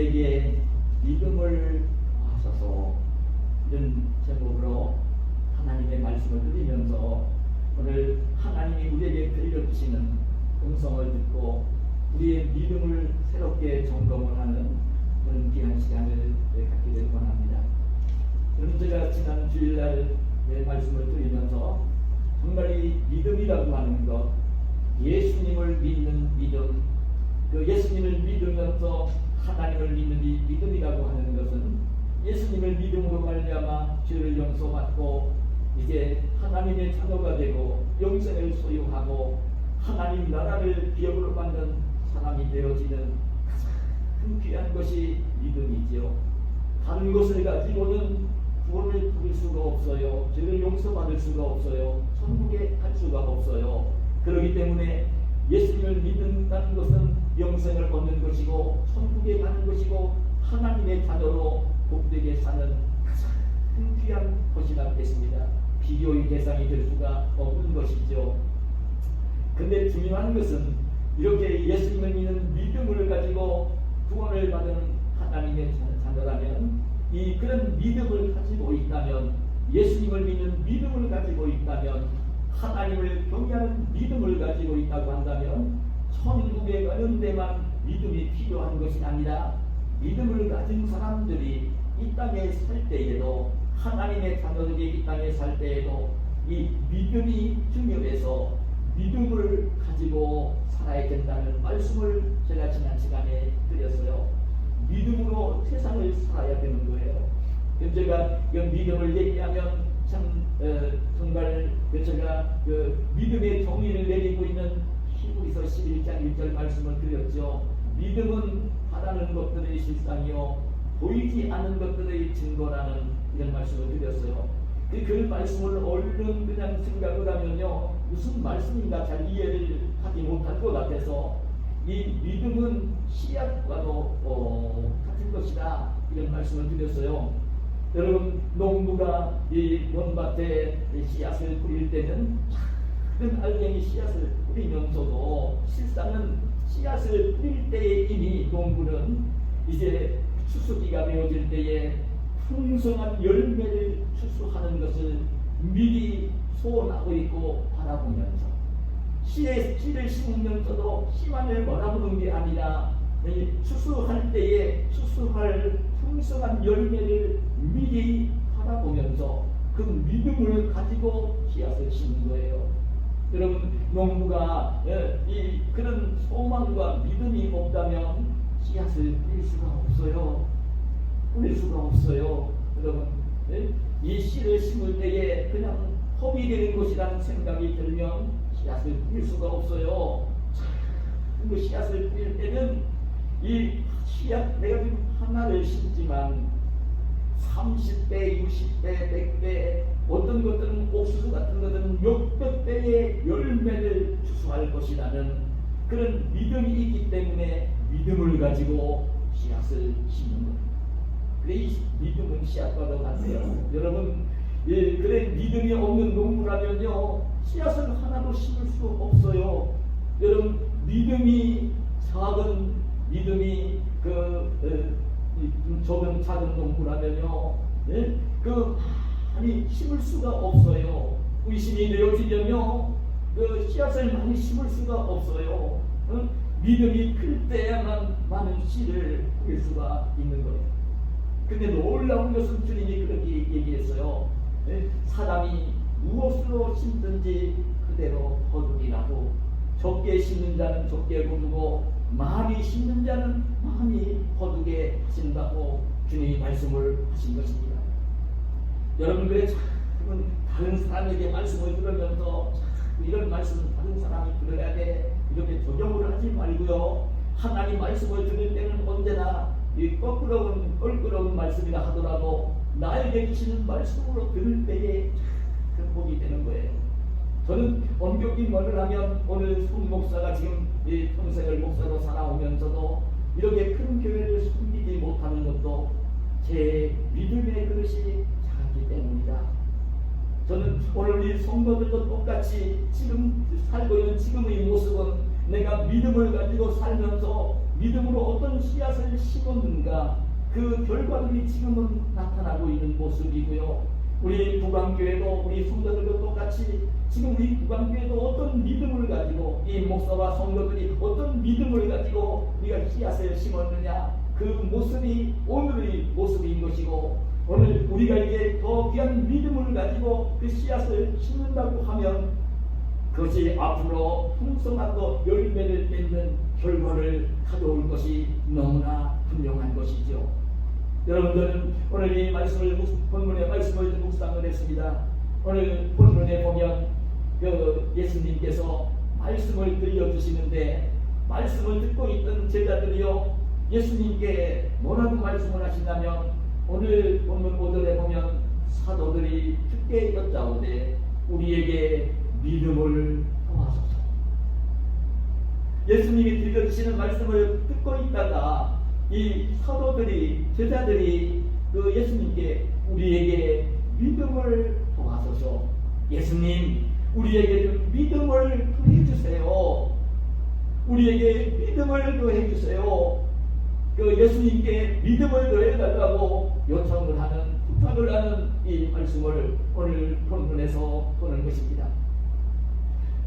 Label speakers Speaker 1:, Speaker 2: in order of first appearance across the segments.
Speaker 1: 우리에게 믿음을 하소서, 이런 제목으로 하나님의 말씀을 드리면서 오늘 하나님이 우리에게 들려주시는 음성을 듣고 우리의 믿음을 새롭게 점검을 하는 그런 귀한 시간을 갖기를 원합니다. 그럼 제가 지난 주일날 말씀을 드리면서 정말 이 믿음이라고 하는 것, 예수님을 믿는 믿음, 그 예수님을 믿으면서 하나님을 믿는 이 믿음이라고 하는 것은 예수님을 믿음으로 말미암아 죄를 용서받고 이제 하나님의 자녀가 되고 영생을 소유하고 하나님 나라를 기업으로 받는 사람이 되어지는 가장 귀한 것이 믿음이지요. 다른 것을 가지고는 구원을 받을 수가 없어요. 죄를 용서받을 수가 없어요. 천국에 갈 수가 없어요. 그렇기 때문에 예수님을 믿는다는 것은 영생을 얻는 것이고 천국에 가는 것이고 하나님의 자녀로 복되게 사는 가장 귀한 것이 않겠습니다. 비교의 대상이 될 수가 없는 것이죠. 근데 중요한 것은 이렇게 예수님을 믿는 믿음을 가지고 구원을 받은 하나님의 자녀라면, 이 그런 믿음을 가지고 있다면, 예수님을 믿는 믿음을 가지고 있다면, 하나님을 경외하는 믿음을 가지고 있다고 한다면 천국에 가는 데만 믿음이 필요한 것이 아니라 믿음을 가진 사람들이 이 땅에 살 때에도, 하나님의 자녀들이 이 땅에 살 때에도 이 믿음이 중요해서 믿음을 가지고 살아야 된다는 말씀을 제가 지난 시간에 드렸어요. 믿음으로 세상을 살아야 되는 거예요. 제가 이 믿음을 얘기하면 참 정말 제가 그 믿음의 정의를 내리고 있는 히브리서 11장 1절 말씀을 드렸죠. 믿음은 바라는 것들의 실상이요 보이지 않는 것들의 증거라는 이런 말씀을 드렸어요. 그 말씀을 얼른 그냥 생각을 하면요, 무슨 말씀인가 잘 이해를 하지 못할 것 같아서 이 믿음은 씨앗과도 같은 것이다, 이런 말씀을 드렸어요. 여러분, 농부가 이 논밭에 씨앗을 뿌릴 때는 작은 알갱이 씨앗을 뿌리면서도 실상은 씨앗을 뿌릴 때에 이미 농부는 이제 추수기가 되어질 때에 풍성한 열매를 추수하는 것을 미리 소원하고 있고 바라보면서, 씨를 심으면서도 씨만을 바라보는 게 아니라 추수할 때에 추수할 풍성한 열매를 미리 바라보면서 그 믿음을 가지고 씨앗을 심는 거예요. 여러분, 농부가 그런 소망과 믿음이 없다면 씨앗을 뿌릴 수가 없어요. 뿌릴 수가 없어요. 여러분, 이 씨를 심을 때에 그냥 허비되는 것이라는 생각이 들면 씨앗을 뿌릴 수가 없어요. 그 씨앗을 뿌릴 때는 이 씨앗, 내가 지금 하나를 심지만 30배, 60배, 100배, 어떤 것들은 옥수수 같은 것들은 몇백 배의 열매를 추수할 것이라는 그런 믿음이 있기 때문에 믿음을 가지고 씨앗을 심는 거예요. 그래, 이 믿음은 씨앗과도 같아요. 여러분, 그래 믿음이 없는 농부라면요 씨앗을 하나도 심을 수 없어요. 여러분, 믿음이 작은, 믿음이 작은 농부라면요 많이 심을 수가 없어요. 의심이 되어지면요 씨앗을 많이 심을 수가 없어요. 믿음이 클 때야만 많은 씨를 뿌릴 수가 있는 거예요. 근데 놀라운 것은 주님이 그렇게 얘기했어요. 사람이 무엇으로 심든지 그대로 거두리라고. 적게 심는 자는 적게 거두고 많이 심는 자는 많이 거두게 하신다고 주님이 말씀을 하신 것입니다. 여러분, 그래 자꾸 다른 사람에게 말씀을 들으면서 이런 말씀은 다른 사람이 들어야 돼, 이렇게 조정을 하지 말고요, 하나님 말씀을 들을 때는 언제나 이 껄끄러운 말씀이라 하더라도 나에게 주시는 말씀으로 들을 때에 큰 복이 되는 거예요. 저는 엄격히 말을 하면 오늘 손 목사가 지금 평생을 목사로 살아오면서도 이렇게 큰 교회를 섬기지 못하는 것도 제 믿음의 그릇이 작기 때문이다. 저는 오늘 이 성도들도 똑같이 지금 살고 있는 지금의 모습은 내가 믿음을 가지고 살면서 믿음으로 어떤 씨앗을 심었는가, 그 결과들이 지금은 나타나고 있는 모습이고요. 우리 부강교회도 우리 성도들도 똑같이 지금 우리 부강교회도 어떤 믿음을 가지고 이 목사와 성도들이 어떤 믿음을 가지고 우리가 씨앗을 심었느냐, 그 모습이 오늘의 모습인 것이고, 오늘 우리가 이제 더 귀한 믿음을 가지고 그 씨앗을 심는다고 하면 그것이 앞으로 풍성하고 열매를 맺는 결과를 가져올 것이 너무나 분명한 것이죠. 여러분들은 오늘 이 말씀을 본문의 말씀을 묵상을 했습니다. 오늘 본문에 보면 그 예수님께서 말씀을 들려주시는데, 말씀을 듣고 있던 제자들이요, 예수님께 뭐라고 말씀을 하시냐면, 오늘 본문 5절에 보면 사도들이 주께 여짜오되 우리에게 믿음을 더하소서. 예수님이 들려주시는 말씀을 듣고 있다가 이 사도들이, 제자들이 그 예수님께 우리에게 믿음을 더하소서, 예수님 우리에게 좀 믿음을 더해주세요, 우리에게 믿음을 더해주세요, 그 예수님께 믿음을 더해달라고 요청을 하는, 부탁을 하는 이 말씀을 오늘 본문에서 보는 것입니다.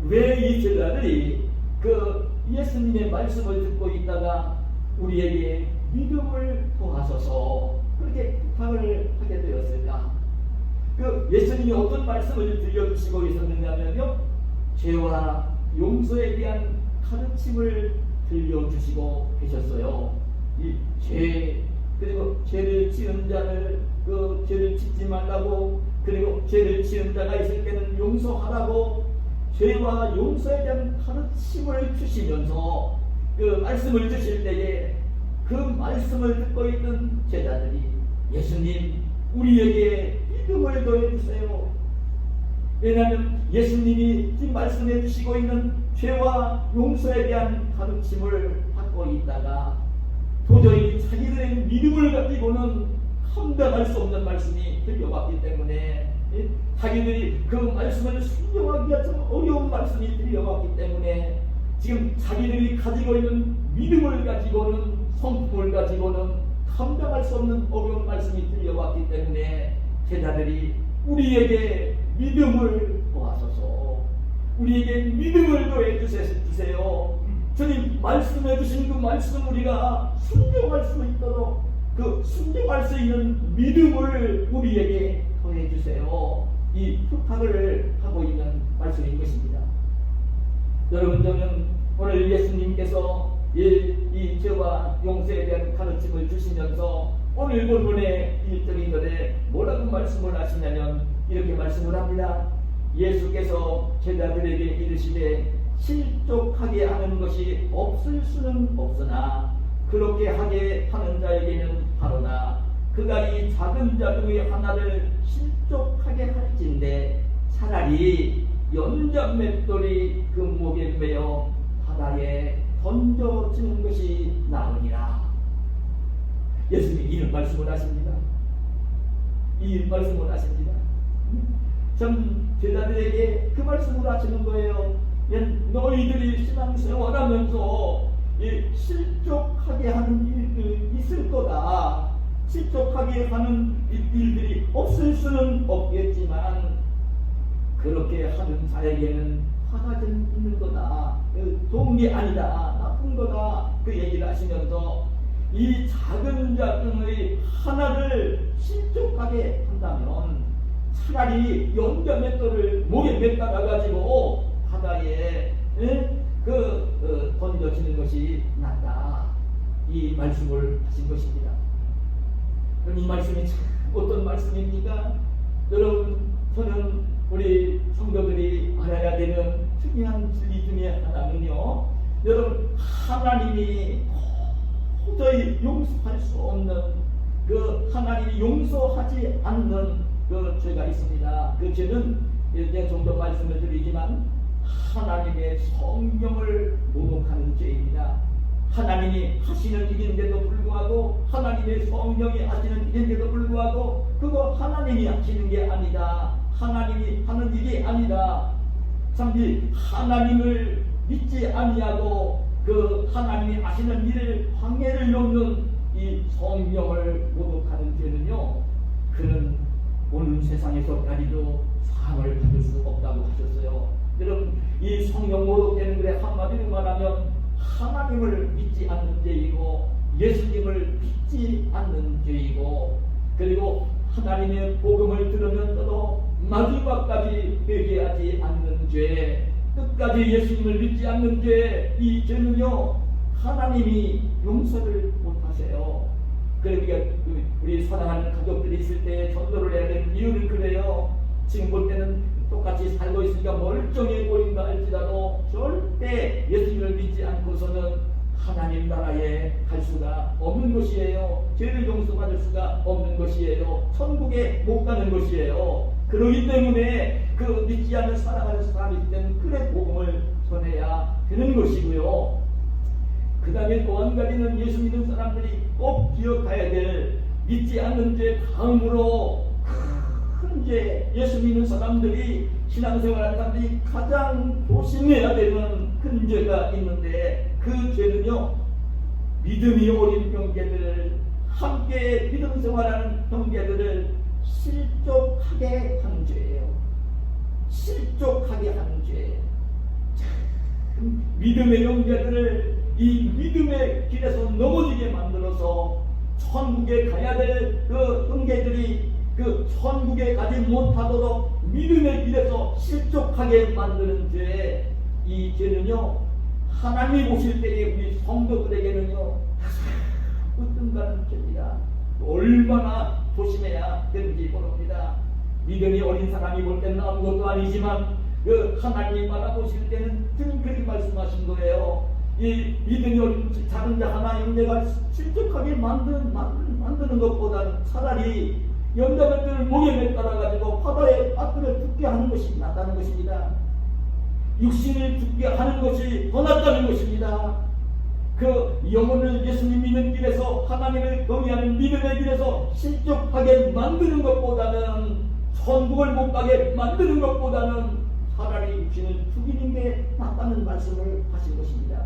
Speaker 1: 왜 이 제자들이 그 예수님의 말씀을 듣고 있다가 우리에게 믿음을 더하소서 그렇게 부탁을 하게 되었을까? 그 예수님이 어떤 말씀을 들려주시고 있었느냐면요, 죄와 용서에 대한 가르침을 들려주시고 계셨어요. 이 죄, 그리고 죄를 지은 자를 그 죄를 짓지 말라고, 그리고 죄를 지은 자가 있을 때는 용서하라고, 죄와 용서에 대한 가르침을 주시면서 그 말씀을 주실 때에 그 말씀을 듣고 있는 제자들이 예수님 우리에게 믿음을 더해주세요. 왜냐하면 예수님이 지금 말씀해 주시고 있는 죄와 용서에 대한 가르침을 받고 있다가 도저히 자기들의 믿음을 가지고는 감당할 수 없는 말씀이 들려왔기 때문에, 자기들이 그 말씀을 순종하기가 좀 어려운 말씀이 들려왔기 때문에 지금 자기들이 가지고 있는 믿음을 가지고는, 성품을 가지고는 감당할 수 없는 어려운 말씀이 들려왔기 때문에 제자들이 우리에게 믿음을 더하소서, 우리에게 믿음을 더해 주세요. 주님 말씀해 주신 그 말씀 우리가 순종할 수 있도록 그 순종할 수 있는 믿음을 우리에게 더해 주세요. 이 부탁을 하고 있는 말씀인 것입니다. 여러분, 저는 오늘 예수님께서 이 죄와 용서에 대한 가르침을 주시면서 오늘 본문의 1절인데 뭐라고 말씀을 하시냐면 이렇게 말씀을 합니다. 예수께서 제자들에게 이르시되 실족하게 하는 것이 없을 수는 없으나 그렇게 하게 하는 자에게는 바로나 그가 이 작은 자 중에 하나를 실족하게 할진대 차라리 연자 맷돌이 그 목에 매어 바다에 던져지는 것이 나으니라. 예수님이 이런 말씀을 하십니다. 이 말씀을 하십니다. 전 제자들에게 그 말씀을 하시는 거예요. 너희들이 신앙생활하면서 실족하게 하는 일들이 있을 거다. 실족하게 하는 일들이 없을 수는 없겠지만 그렇게 하는 자에게는 화가 좀 있는 거다. 좋은 게 아니다. 나쁜 거다. 그 얘기를 하시면서 이 작은 자 중의 하나를 실족하게 한다면 차라리 연자 맷돌을 목에 매달아 가지고 바다에 던져지는 것이 낫다. 이 말씀을 하신 것입니다. 그럼 이 말씀이 참 어떤 말씀입니까? 여러분, 저는 우리 성도들이 알아야 되는 중요한 진리 중에 하나는요, 여러분, 하나님이 도저히 용서할 수 없는 그 하나님이 용서하지 않는 그 죄가 있습니다. 그 죄는 이제 좀 더 말씀을 드리지만 하나님의 성령을 모독하는 죄입니다. 하나님이 하시는 일인데도 불구하고, 하나님의 성령이 하시는 일인데도 불구하고 그거 하나님이 하시는 게 아니다. 하나님이 하는 일이 아니다. 참지 하나님을 믿지 아니하고 그 하나님이 아시는 일을 황해를 넘는 이 성령을 모독하는 죄는요, 그는 오는 세상에서까지도 상을 받을 수 없다고 하셨어요. 여러분, 이 성령 모독되는 글에 한마디로 말하면 하나님을 믿지 않는 죄이고 예수님을 믿지 않는 죄이고, 그리고 하나님의 복음을 들으면서도 마지막까지 회개하지 않는 죄, 끝까지 예수님을 믿지 않는 죄, 이 죄는요 하나님이 용서를 못하세요. 그러니까 우리 사랑하는 가족들이 있을 때 전도를 해야 되는 이유는 그래요. 지금 볼 때는 똑같이 살고 있으니까 멀쩡해 보인다 할지라도 절대 예수님을 믿지 않고서는 하나님 나라에 갈 수가 없는 것이에요. 죄를 용서받을 수가 없는 것이에요. 천국에 못 가는 것이에요. 그러기 때문에 그 믿지 않는 사랑하는 사람이 있을 때는 그의 복음을 전해야 되는 것이고요. 그 다음에 또 한 가지는 예수 믿는 사람들이 꼭 기억해야 될, 믿지 않는 죄 다음으로 큰 죄, 예수 믿는 사람들이, 신앙생활하는 사람들이 가장 조심해야 되는 큰 죄가 있는데, 그 죄는요 믿음이 어린 형제들을, 함께 믿음 생활하는 형제들을 실족하게 하는 죄예요. 실족하게 하는 죄. 믿음의 형제들을 이 믿음의 길에서 넘어지게 만들어서 천국에 가야 될 그 형제들이 그 천국에 가지 못하도록 믿음의 길에서 실족하게 만드는 죄, 이 죄는요 하나님이 보실 때에 우리 성도들에게는요 뜬가는 죄입니다. 얼마나 조심해야 되는지 모릅니다. 믿음이 어린 사람이 볼 때는 아무것도 아니지만 그 하나님이 바라보실 때는 그렇게 말씀하신 거예요. 이 믿음이 어린 작은 자 하나 형제가 실족하게 만드는 것보다는 차라리 영자들을 목에 따라가지고 바다에 빠뜨려 죽게 하는 것이 낫다는 것입니다. 육신을 죽게 하는 것이 더 낫다는 것입니다. 그 영혼을 예수님 믿는 길에서, 하나님을 경외하는 믿음의 길에서 실족하게 만드는 것보다는, 천국을 못 가게 만드는 것보다는 차라리 육신을 죽이는 게 낫다는 말씀을 하신 것입니다.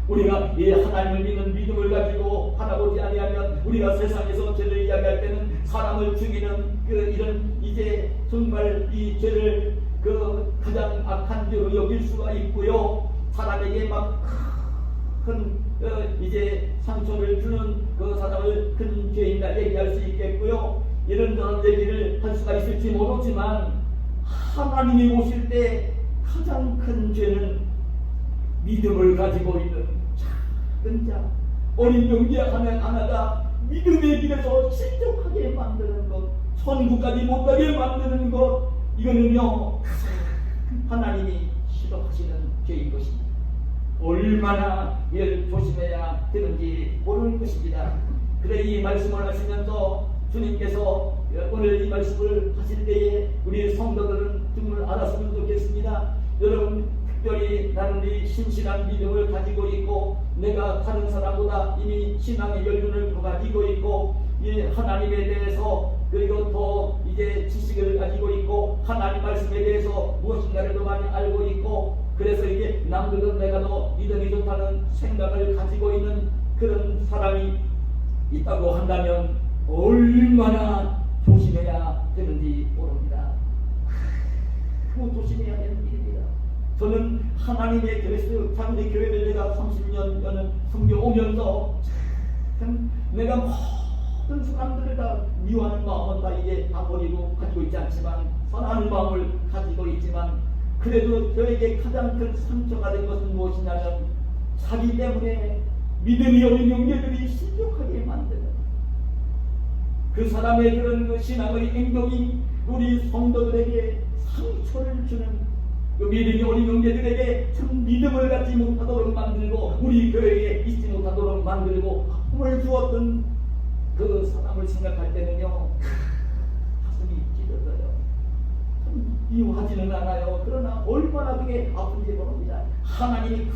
Speaker 1: 우리가 이 하나님을 믿는 믿음을 가지고 바라보지 아니하면 우리가 세상에서 죄를 이야기할 때는 사람을 죽이는 그 이런 이제 정말 이 죄를 그 가장 악한 죄로 여길 수가 있고요. 사람에게 막 큰 이제 상처를 주는 그 사람을 큰 죄인이라 얘기할 수 있겠고요. 이런저런 얘기를 할 수가 있을지 모르지만 하나님이 보실 때 가장 큰 죄는 믿음을 가지고 있는 작은 자, 어린 형제 하나가 믿음의 길에서 실족하게 만드는 것, 천국까지 못가게 만드는 것, 이거는요 하나님이 싫어하시는 죄인 것입니다. 얼마나 이를 조심해야 되는지 모르는 것입니다. 그래 이 말씀을 하시면서 주님께서 오늘 이 말씀을 하실 때에 우리 성도들은 정말 알았으면 좋겠습니다. 여러분, 특별히 나는 이 신실한 믿음을 가지고 있고 내가 다른 사람보다 이미 신앙의 연륜을 더 가지고 있고 이 하나님에 대해서 그리고 더 이제 지식을 가지고 있고 하나님 말씀에 대해서 무엇인가를 더 많이 알고 있고, 그래서 이게 남들은 내가 더 믿음이 좋다는 생각을 가지고 있는 그런 사람이 있다고 한다면 얼마나 조심해야 되는지 모릅니다. 조심해야 되는 일입니다. 저는 하나님의 그리스도 장대 교회를 내가 30년을 섬겨오면서 참 내가 모든 사람들을 다 미워하는 마음은 다 이제 다 버리고 가지고 있지 않지만 선한 마음을 가지고 있지만, 그래도 저에게 가장 큰 상처가 된 것은 무엇이냐면 자기 때문에 믿음이 어린 형제들이 실족하게 만드는 그 사람의 그런 그 신앙의 행동이 우리 성도들에게 상처를 주는, 그 믿음이 어린 형제들에게 참 믿음을 갖지 못하도록 만들고 우리 교회에 있지 못하도록 만들고 아픔을 주었던 그 사람을 생각할 때는요 가슴이 찢어져요. 참 미워하지는 않아요. 그러나 얼마나 그게 아픈지 모릅니다. 하나님이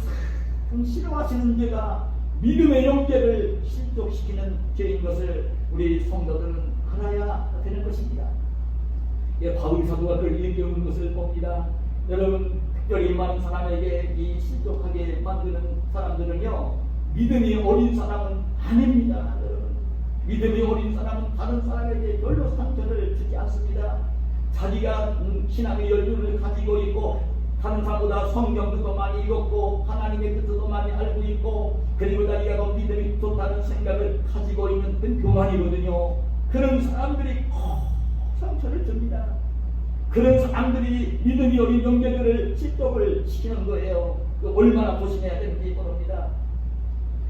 Speaker 1: 참 싫어하시는 죄가 믿음의 형제를 실족시키는 죄인 것을 우리 성도들은 알아야 되는 것입니다. 바울 사도가 그걸 얘기하는 것을 봅니다. 여러분, 열이 많은 사람에게 이 실족하게 만드는 사람들은요, 믿음이 어린 사람은 아닙니다. 믿음이 어린 사람은 다른 사람에게 별로 상처를 주지 않습니다. 자기가 신앙의 연륜을 가지고 있고 다른 사람보다 성경도 더 많이 읽었고 하나님의 뜻도 많이 알고 있고 그리고 자기가 더 믿음이 좋다는 생각을 가지고 있는 그 교만이거든요. 그런 사람들이 상처를 줍니다. 그런 사람들이 믿음이 어린 형제들을 실족을 시키는 거예요. 얼마나 조심해야 되는지 모릅니다.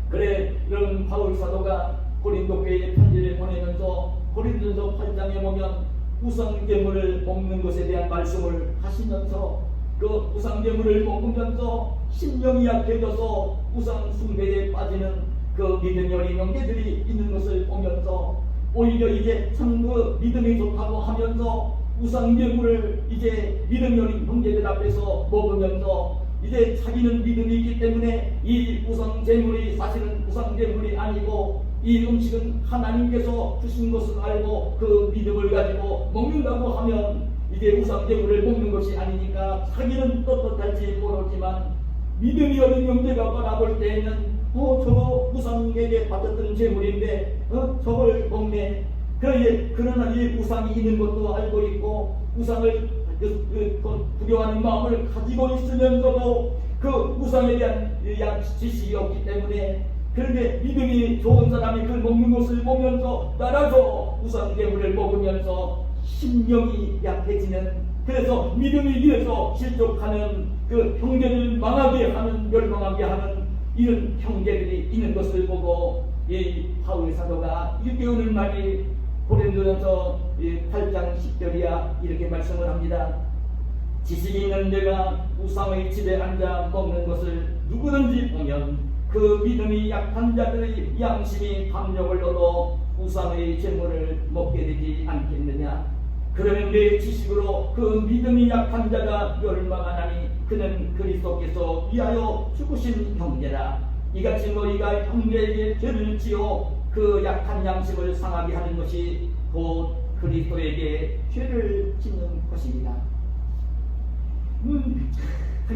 Speaker 1: 그래, 이런 바울 사도가 고린도 교회에 편지를 보내면서 고린도서 8장에 보면 우상제물을 먹는 것에 대한 말씀을 하시면서 그 우상제물을 먹으면서 심령이 약해져서 우상 숭배에 빠지는 그 믿음이 어린 형제들이 있는 것을 보면서 오히려 이제 참 그 믿음이 좋다고 하면서 우상제물을 이제 믿음이 어린 형제들 앞에서 먹으면서 이제 자기는 믿음이 있기 때문에 이 우상제물이 사실은 우상제물이 아니고 이 음식은 하나님께서 주신 것을 알고 그 믿음을 가지고 먹는다고 하면 이제 우상제물을 먹는 것이 아니니까 자기는 떳떳할지 모르지만 믿음이 어린 형제가 바라볼 때에는 저거 우상에게 바쳤던 제물인데 저걸 먹네. 그러나 이 우상이 있는 것도 알고 있고 우상을 두려워하는 마음을 가지고 있으면서도 그 우상에 대한 지식이 없기 때문에 그런데 믿음이 좋은 사람이 그걸 먹는 것을 보면서 따라서 우상제물을 먹으면서 심령이 약해지는, 그래서 믿음이 위해서 실족하는 그 형제를 망하게 하는, 멸망하게 하는 이런 형제들이 있는 것을 보고 이 바울 사도가 일깨우는 말이 고린도전서 8장 10절이야 이렇게 말씀을 합니다. 지식이 있는 자가 우상의 집에 앉아 먹는 것을 누구든지 보면 그 믿음이 약한 자들의 양심이 감력을 얻어 우상의 제물을 먹게 되지 않겠느냐. 그러면 내 지식으로 그 믿음이 약한 자가 멸망하나니 그는 그리스도께서 위하여 죽으신 형제라. 이같이 너희가 형제에게 죄를 지어 그 약한 양심을 상하게 하는 것이 곧 그리스도에게 죄를 짓는 것입니다.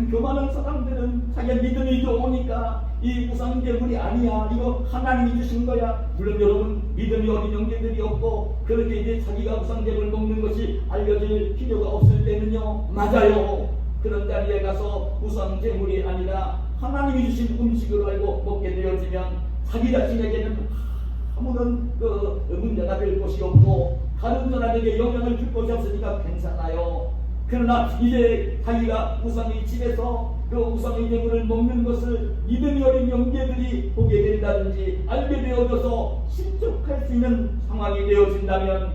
Speaker 1: 교만한 사람들은 자기가 믿음이 좋으니까 이 우상제물이 아니야, 이거 하나님이 주신 거야. 물론 여러분 믿음이 어린 형제들이 없고 그렇게 이제 자기가 우상제물 먹는 것이 알려질 필요가 없을 때는요, 맞아요. 그런 자리에 가서 우상제물이 아니라 하나님이 주신 음식을 알고 먹게 되어지면 자기 자신에게는 아무런 문제가 될 것이 없고 다른 사람에게 영향을 줄 것이 없으니까 괜찮아요. 그러나 이제 자기가 우상의 집에서 그 우상의 제물을 먹는 것을 믿음이 어린 형제들이 보게 된다든지 알게 되어져서 실족할 수 있는 상황이 되어진다면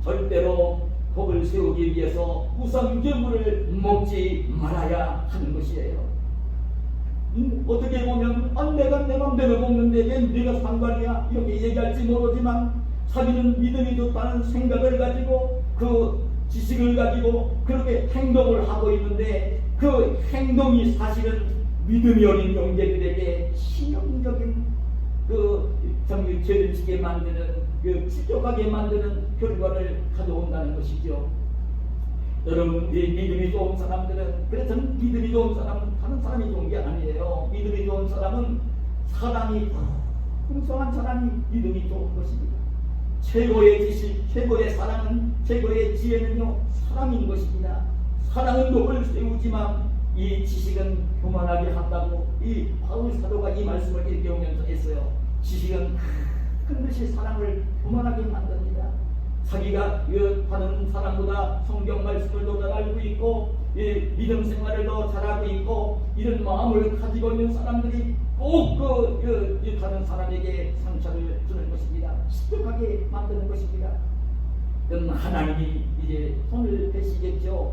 Speaker 1: 절대로 법을 세우기 위해서 우상 제물을 먹지 말아야 하는 것이에요. 어떻게 보면 내가 내 맘대로 먹는데 왜 네가 상관이야 이렇게 얘기할지 모르지만 자기는 믿음이 좋다는 생각을 가지고 그 지식을 가지고 그렇게 행동을 하고 있는데 그 행동이 사실은 믿음이 어린 형제들에게 신용적인 죄를 지게 만드는 실족하게 만드는 결과를 가져온다는 것이죠. 여러분, 믿음이 좋은 사람들은, 그래서 믿음이 좋은 사람은 다른 사람이 좋은 게 아니에요. 믿음이 좋은 사람은 사람이 풍성한 사람이 믿음이 좋은 것입니다. 최고의 지식, 최고의 사랑은, 최고의 지혜는요 사랑인 것입니다. 사랑은 법을 세우지만 이 지식은 교만하게 한다고 이 바울 사도가 이 말씀을 일깨우면서 했어요. 지식은 큰 듯이 사랑을 교만하게 만듭니다. 자기가 다른 사람보다 성경 말씀을 더 잘 알고 있고 믿음 생활을 더 잘하고 있고 이런 마음을 가지고 있는 사람들이 꼭 다른 사람에게 상처를 주는 것입니다. 실족하게 만드는 것입니다. 그럼 하나님이 이제 손을 대시겠죠.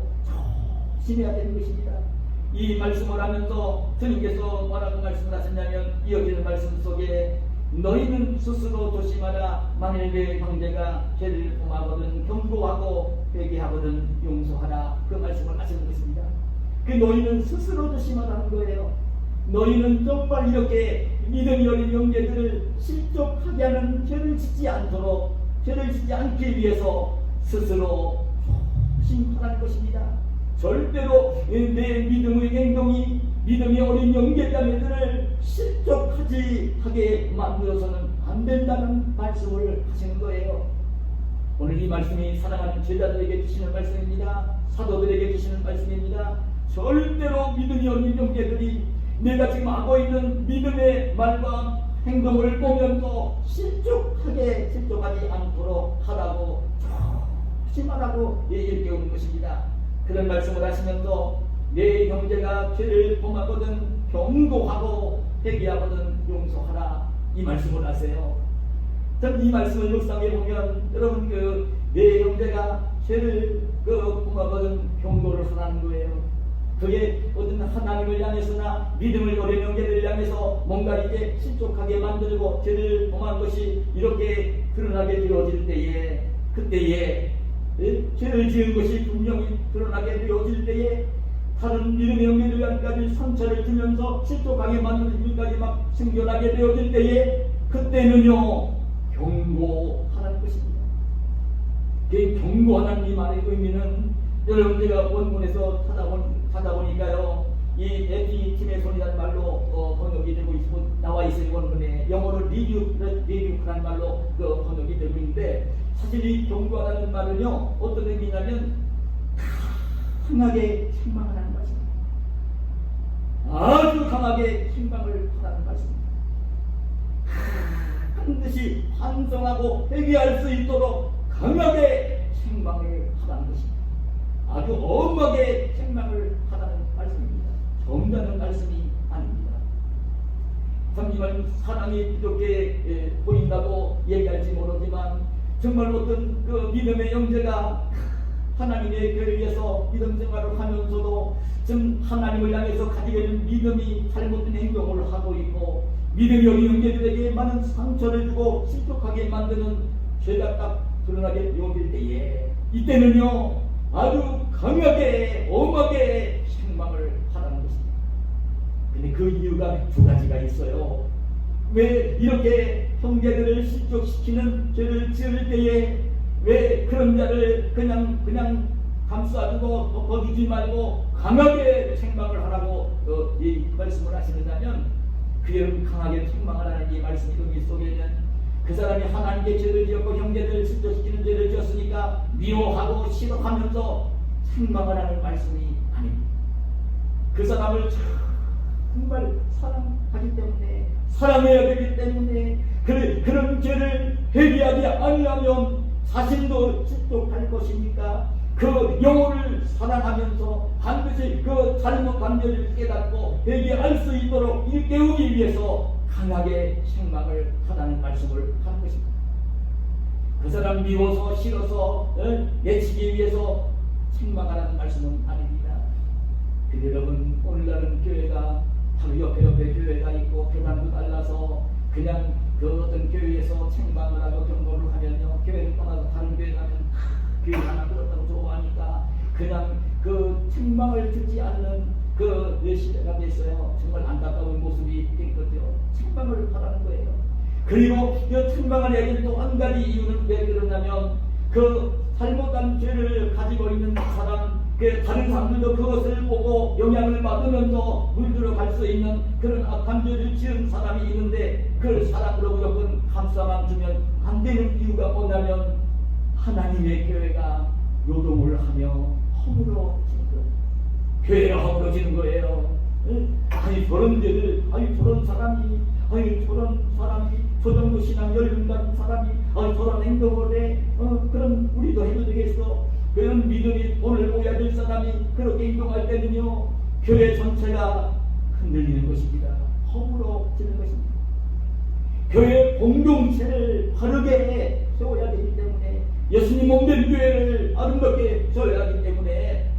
Speaker 1: 조심해야 되는 것입니다. 이 말씀을 하면서 주님께서 뭐라고 말씀을 하셨냐면 이어지는 말씀 속에 너희는 스스로 조심하라. 만일 내 형제가 죄를 범하거든 경고하고 회개하거든 용서하라. 그 말씀을 하시는 것입니다. 그 너희는 스스로 조심하라는 거예요. 너희는 정말 이렇게 믿음이 어린 형제들을 실족하게 하는 죄를 짓지 않도록, 죄를 짓지 않기 위해서 스스로 조심하라는 것입니다. 절대로 내 믿음의 행동이 믿음이 어린 형제자매들을 실족하지 하게 만들어서는 안 된다는 말씀을 하시는 거예요. 오늘 이 말씀이 사랑하는 제자들에게 주시는 말씀입니다. 사도들에게 주시는 말씀입니다. 절대로 믿음이 어린 형제들이 내가 지금 하고 있는 믿음의 말과 행동을 보면서 실족하지 않도록 하라고 조심하라고 이렇게 오는 것입니다. 그런 말씀을 하시면서 내 형제가 죄를 범하거든 경고하고 회개하거든 용서하라, 이 말씀을 하세요. 전 이 말씀을 묵상해 보면 여러분 내 형제가 죄를 범하거든 경고를 하라는 거예요. 그게 어떤 하나님을 향해서나 믿음을 어린 형제들을 향해서 뭔가 이제 실족하게 만들고 죄를 범한 것이 이렇게 드러나게 되어질 때에, 그때에 죄를 지은 것이 분명히 드러나게 되어질 때에 다른 믿음의 형제들까지 상처를 주면서 실족하게 만드는 일까지 막 생겨나게 되어질 때에 그때는요 경고하는 것입니다. 그 경고하는 이 말의 의미는 여러분 제가 원문에서 찾아보니까요 이 에피팀의 손이라는 말로 번역이 되고 있고 나와 있어요. 원문에 영어로 리뷰라는 말로 번역이 되고 있는데 사실 이 경고하라는 말은요 어떤 의미냐면 강하게 책망을 하는 말씀입니다. 아주 강하게 책망을 하라는 말씀입니다. 반드시 반성하고 회개할 수 있도록 강하게 책망을 하라는 것입니다. 아주 엄하게 책망을 하라는 말씀입니다. 정다는 말씀이 아닙니다. 정말 사랑이 부족해 보인다고 얘기할지 모르지만 정말 어떤 믿음의 형제가 하나님의 교회에서 믿음 생활을 하면서도 지금 하나님을 향해서 가지고 있는 믿음이 잘못된 행동을 하고 있고 믿음이 어린 형제들에게 많은 상처를 주고 실족하게 만드는 죄가 딱 드러나게 되어질 때에 이때는요 아주 강하게 엄하게 책망을 하라는 것입니다. 근데 그 이유가 두 가지가 있어요. 왜 이렇게 형제들을 실족시키는 죄를 지을 때에 왜 그런 자를 그냥 감싸주고 거두지 말고 강하게 책망을 하라고 이 말씀을 하시느냐면 그게 강하게 책망하라는 이 말씀의 의미 속에는 그 사람이 하나님께 죄를 지었고 형제들을 실족시키는 죄를 지었으니까 미워하고 싫어하면서 책망을 하는 말씀이 아닙니다. 그 사람을 정말 사랑하기 때문에 사랑해야 되기 때문에 그런 죄를 회개하지 아니하면 자신도 실족할 것이니까 그 영혼을 사랑하면서 반드시 그 잘못한 죄를 깨닫고 회개할 수 있도록 일깨우기 위해서 강하게 책망을 하라는 말씀을 하는 것입니다. 그 사람 미워서 싫어서 내치기 위해서 책망하라는 말씀은 아닙니다. 근데 여러분 오늘날은 교회가 바로 옆에 교회가 있고 교단도 달라서 그냥 그 어떤 교회에서 책망을 하고 경고를 하면요 교회를 떠나서 다른 교회 가면 교회 하나 그렇다고 좋아하니까 그냥 그 책망을 듣지 않는 그 시대가 됐어요. 정말 안타까운 모습이 된 거죠. 책망을 하라는 거예요. 그리고 그 책망을 해야 될 또 한 가지 이유는 왜 그러냐면 그 잘못한 죄를 가지고 있는 사람, 그 다른 사람들도 그것을 보고 영향을 받으면서 물들어 갈 수 있는 그런 악한 죄를 지은 사람이 있는데 그 사람으로 무조건 감싸만 주면 안 되는 이유가 뭐냐면 하나님의 교회가 노동을 하며 허물어지는 거예요. 교회가 허물어지는 거예요. 아니 저런 죄를, 아니 저런 사람이, 아니 저런 사람이 저 정도 신앙 열린 같은 사람이 저런 행동을 해, 그럼 우리도 해도 되겠어. 그런 믿음이 오늘 보여야 될 사람이 그렇게 행동할 때는요 교회 전체가 흔들리는 것입니다. 허물어지는 것입니다. 교회 공동체를 바르게 세워야 되기 때문에 예수님 몸된 교회를 아름답게 세워야 하기 때문에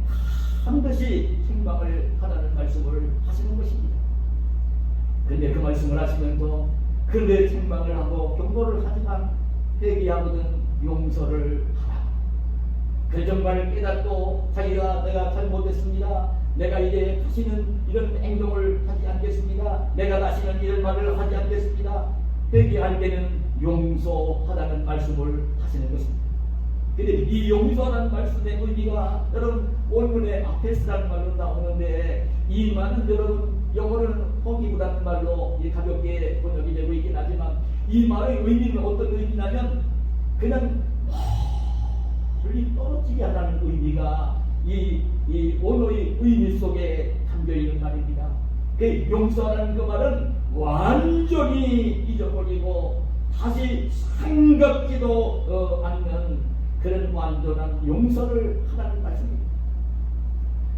Speaker 1: 반드시 책망을 하라는 말씀을 하시는 것입니다. 그런데 그 말씀을 하시면서 그런데 책망을 하고 경고를 하지만 회개하거든 용서를 하라. 그 정말 깨닫고 자기가 내가 잘못했습니다. 내가 이제 다시는 이런 행동을 하지 않겠습니다. 내가 다시는 이런 말을 하지 않겠습니다. 회개할 때는 용서하라는 말씀을 하시는 것입니다. 근데 이 용서라는 말씀의 의미가 여러분 원문의 아페스라는 말로 나오는데 이 말은 여러분 영어로는 포기브라는 말로 가볍게 번역이 되고 있긴 하지만 이 말의 의미는 어떤 의미냐면 그냥 멀리 떨어지게 하라는 의미가 이 원어의 의미 속에 담겨 있는 말입니다. 그 용서라는 그 말은 완전히 잊어버리고 다시 생각지도 않는 그런 완전한 용서를 하라는 말씀입니다.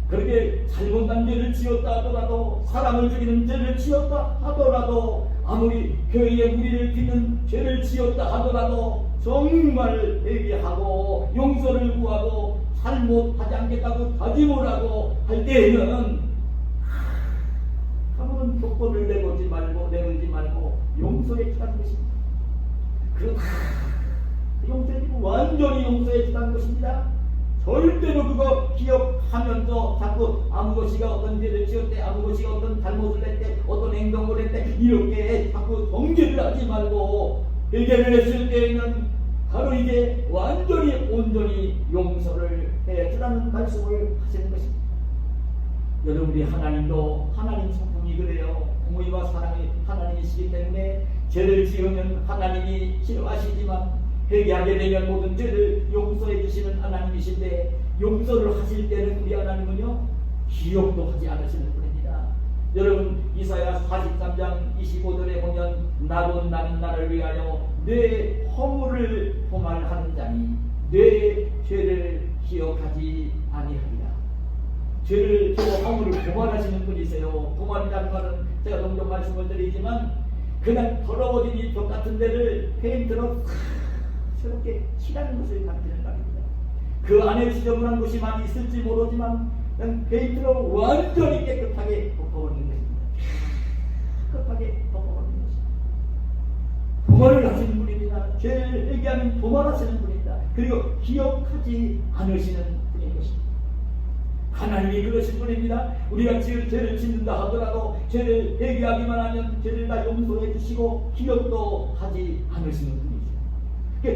Speaker 1: 그렇게 잘못한 죄를 지었다 하더라도 사람을 죽이는 죄를 지었다 하더라도 아무리 교회의 무리를 빚는 죄를 지었다 하더라도 정말 회개하고 용서를 구하고 잘못하지 않겠다고 다짐을 하고 할 때에는 아무런 조건을 내걸지 말고 용서에 처한 것입니다. 그 용서해주고 완전히 용서에 처한 것입니다. 절대로 그거 기억하면서 자꾸 아무 것이가 어떤 죄를 지었대, 아무 것이가 어떤 잘못을 했대, 어떤 행동을 했대 이렇게 자꾸 정죄를 하지 말고 회개를 했을 때에는 바로 이제 완전히 온전히 용서를 해주라는 말씀을 하시는 것입니다. 여러분 우리 하나님도 하나님 성품이 그래요. 공의와 사랑이 하나님이시기 때문에 죄를 지으면 하나님이 싫어하시지만 회개하게 되면 모든 죄를 용서해 주시는 하나님이신데 용서를 하실 때는 우리 하나님은요 기억도 하지 않으시는 분입니다. 여러분 이사야 43장 25절에 보면 나는 나를 위하여 내 허물을 도말하는 자니 내 죄를 기억하지 아니하리라. 죄를 허물을 도말하시는 분이세요. 도말이라는 말은 제가 종종 말씀을 드리지만 그냥 더러워진 이 벽 같은 데를 페인트로 새롭게 칠하는 것을 가리키는 말입니다. 그 안에 지저분한 것이 많이 있을지 모르지만 그냥 페인트로 완전히 깨끗하게 덮어버리는 것입니다. 깨끗하게 덮어버리는 것입니다. 도말을 하시는 분입니다. 죄를 회개하면 도말하시는 분입니다. 그리고 기억하지 않으시는 분인 것입니다. 하나님이 그러신 분입니다. 우리가 죄를 짓는다 하더라도 죄를 회개하기만 하면 죄를 다 용서해 주시고 기억도 하지 않으시는 분이죠.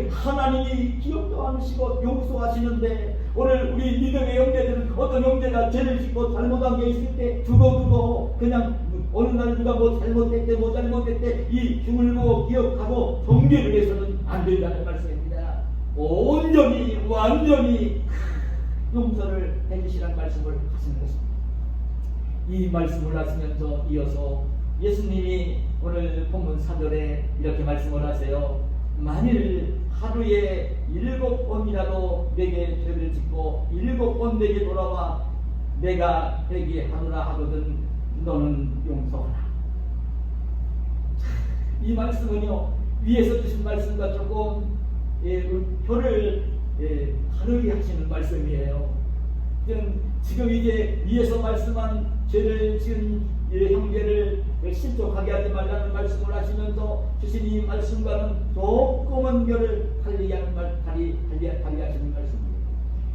Speaker 1: 하나님이 기억도 않으시고 용서하시는데 오늘 우리 믿음의 형제들은 어떤 형제가 죄를 짓고 잘못한 게 있을 때 두고 그냥 어느 날 누가 뭐 잘못했대 이 죽을고 기억하고 정죄를 해서는 안 된다는 말씀입니다. 온전히 완전히 용서를 해주시라는 말씀을 하시는 것입니다. 이 말씀을 하시면서 이어서 예수님이 오늘 본문 4절에 이렇게 말씀을 하세요. 만일 하루에 7번이라도 내게 죄를 짓고 7번 내게 돌아와 내가 회개하노라 하거든 너는 용서하라. 이 말씀은요 위에서 주신 말씀과 조금 혀를 다르게 하시는 말씀이에요. 지금 이제 위에서 말씀한 죄를 지은 형제를 실족하게 하지 말라는 말씀을 하시면서 주신 이 말씀과는 조금은 결을 달리하시는 말씀입니다.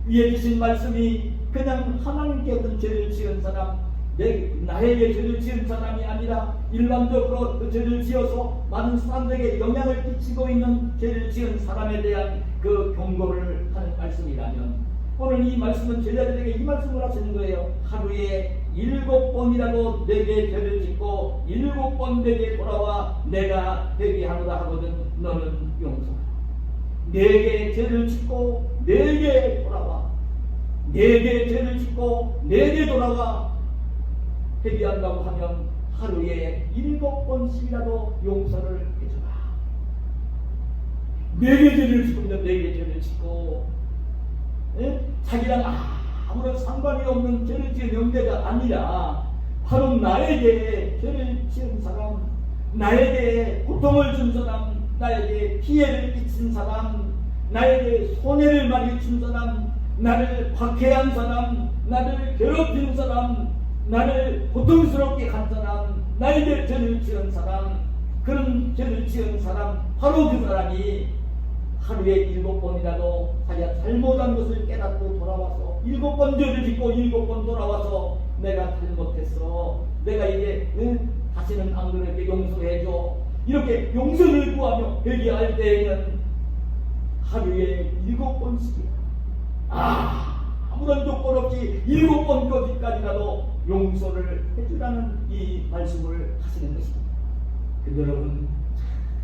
Speaker 1: 위에 주신 말씀이 그냥 하나님께 어떤 죄를 지은 사람, 나에게 죄를 지은 사람이 아니라 일반적으로 그 죄를 지어서 많은 사람들에게 영향을 끼치고 있는 죄를 지은 사람에 대한 그 경고를 하는 말씀이라면 오늘 이 말씀은 제자들에게 이 말씀을 하시는 거예요. 하루에 7번이라도 내게 죄를 짓고 7번 내게 돌아와 내가 회개하노라 하거든 너는 용서하라. 내게 죄를 짓고 내게 돌아와 내게 죄를 짓고 내게 돌아와 회개한다고 하면 하루에 7번씩이라도 용서를 해주라. 내게 죄를 짓고 내게 죄를 짓고 자기랑 아무런 상관이 없는 죄를 지은 형제가 아니라 바로 나에게 죄를 지은 사람, 나에게 고통을 준 사람, 나에게 피해를 끼친 사람, 나에게 손해를 많이 준 사람, 나를 박해한 사람, 나를 괴롭힌 사람, 나를 고통스럽게 한 사람, 나에게 죄를 지은 사람, 그런 죄를 지은 사람, 바로 그 사람이 하루에 7번이라도 자기가 잘못한 것을 깨닫고 돌아와서 7번 죄를 짓고 7번 돌아와서 내가 잘못했어, 내가 이제 다시는 안 그렇게 용서해줘, 이렇게 용서를 구하며 회개할 때에는 하루에 7번씩이나 아무런 조건 없이 7번까지라도 용서를 해주라는 이 말씀을 하시는 것입니다. 근데 여러분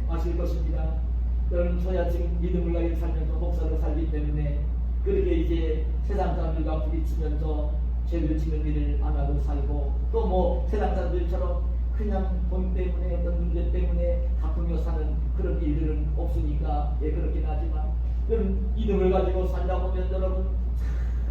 Speaker 1: 아실 것입니다. 여러분 저야 지금 믿음을 가지고 살면서 목사로 살기 때문에 그렇게 이제 세상 사람들과 부딪히면서 죄를 짓는 일을 안 하고 살고 또 뭐 세상 사람들처럼 그냥 돈 때문에 어떤 문제 때문에 다투며 사는 그런 일들은 없으니까 그렇긴 하지만 여러분 믿음을 가지고 살다 보면 여러분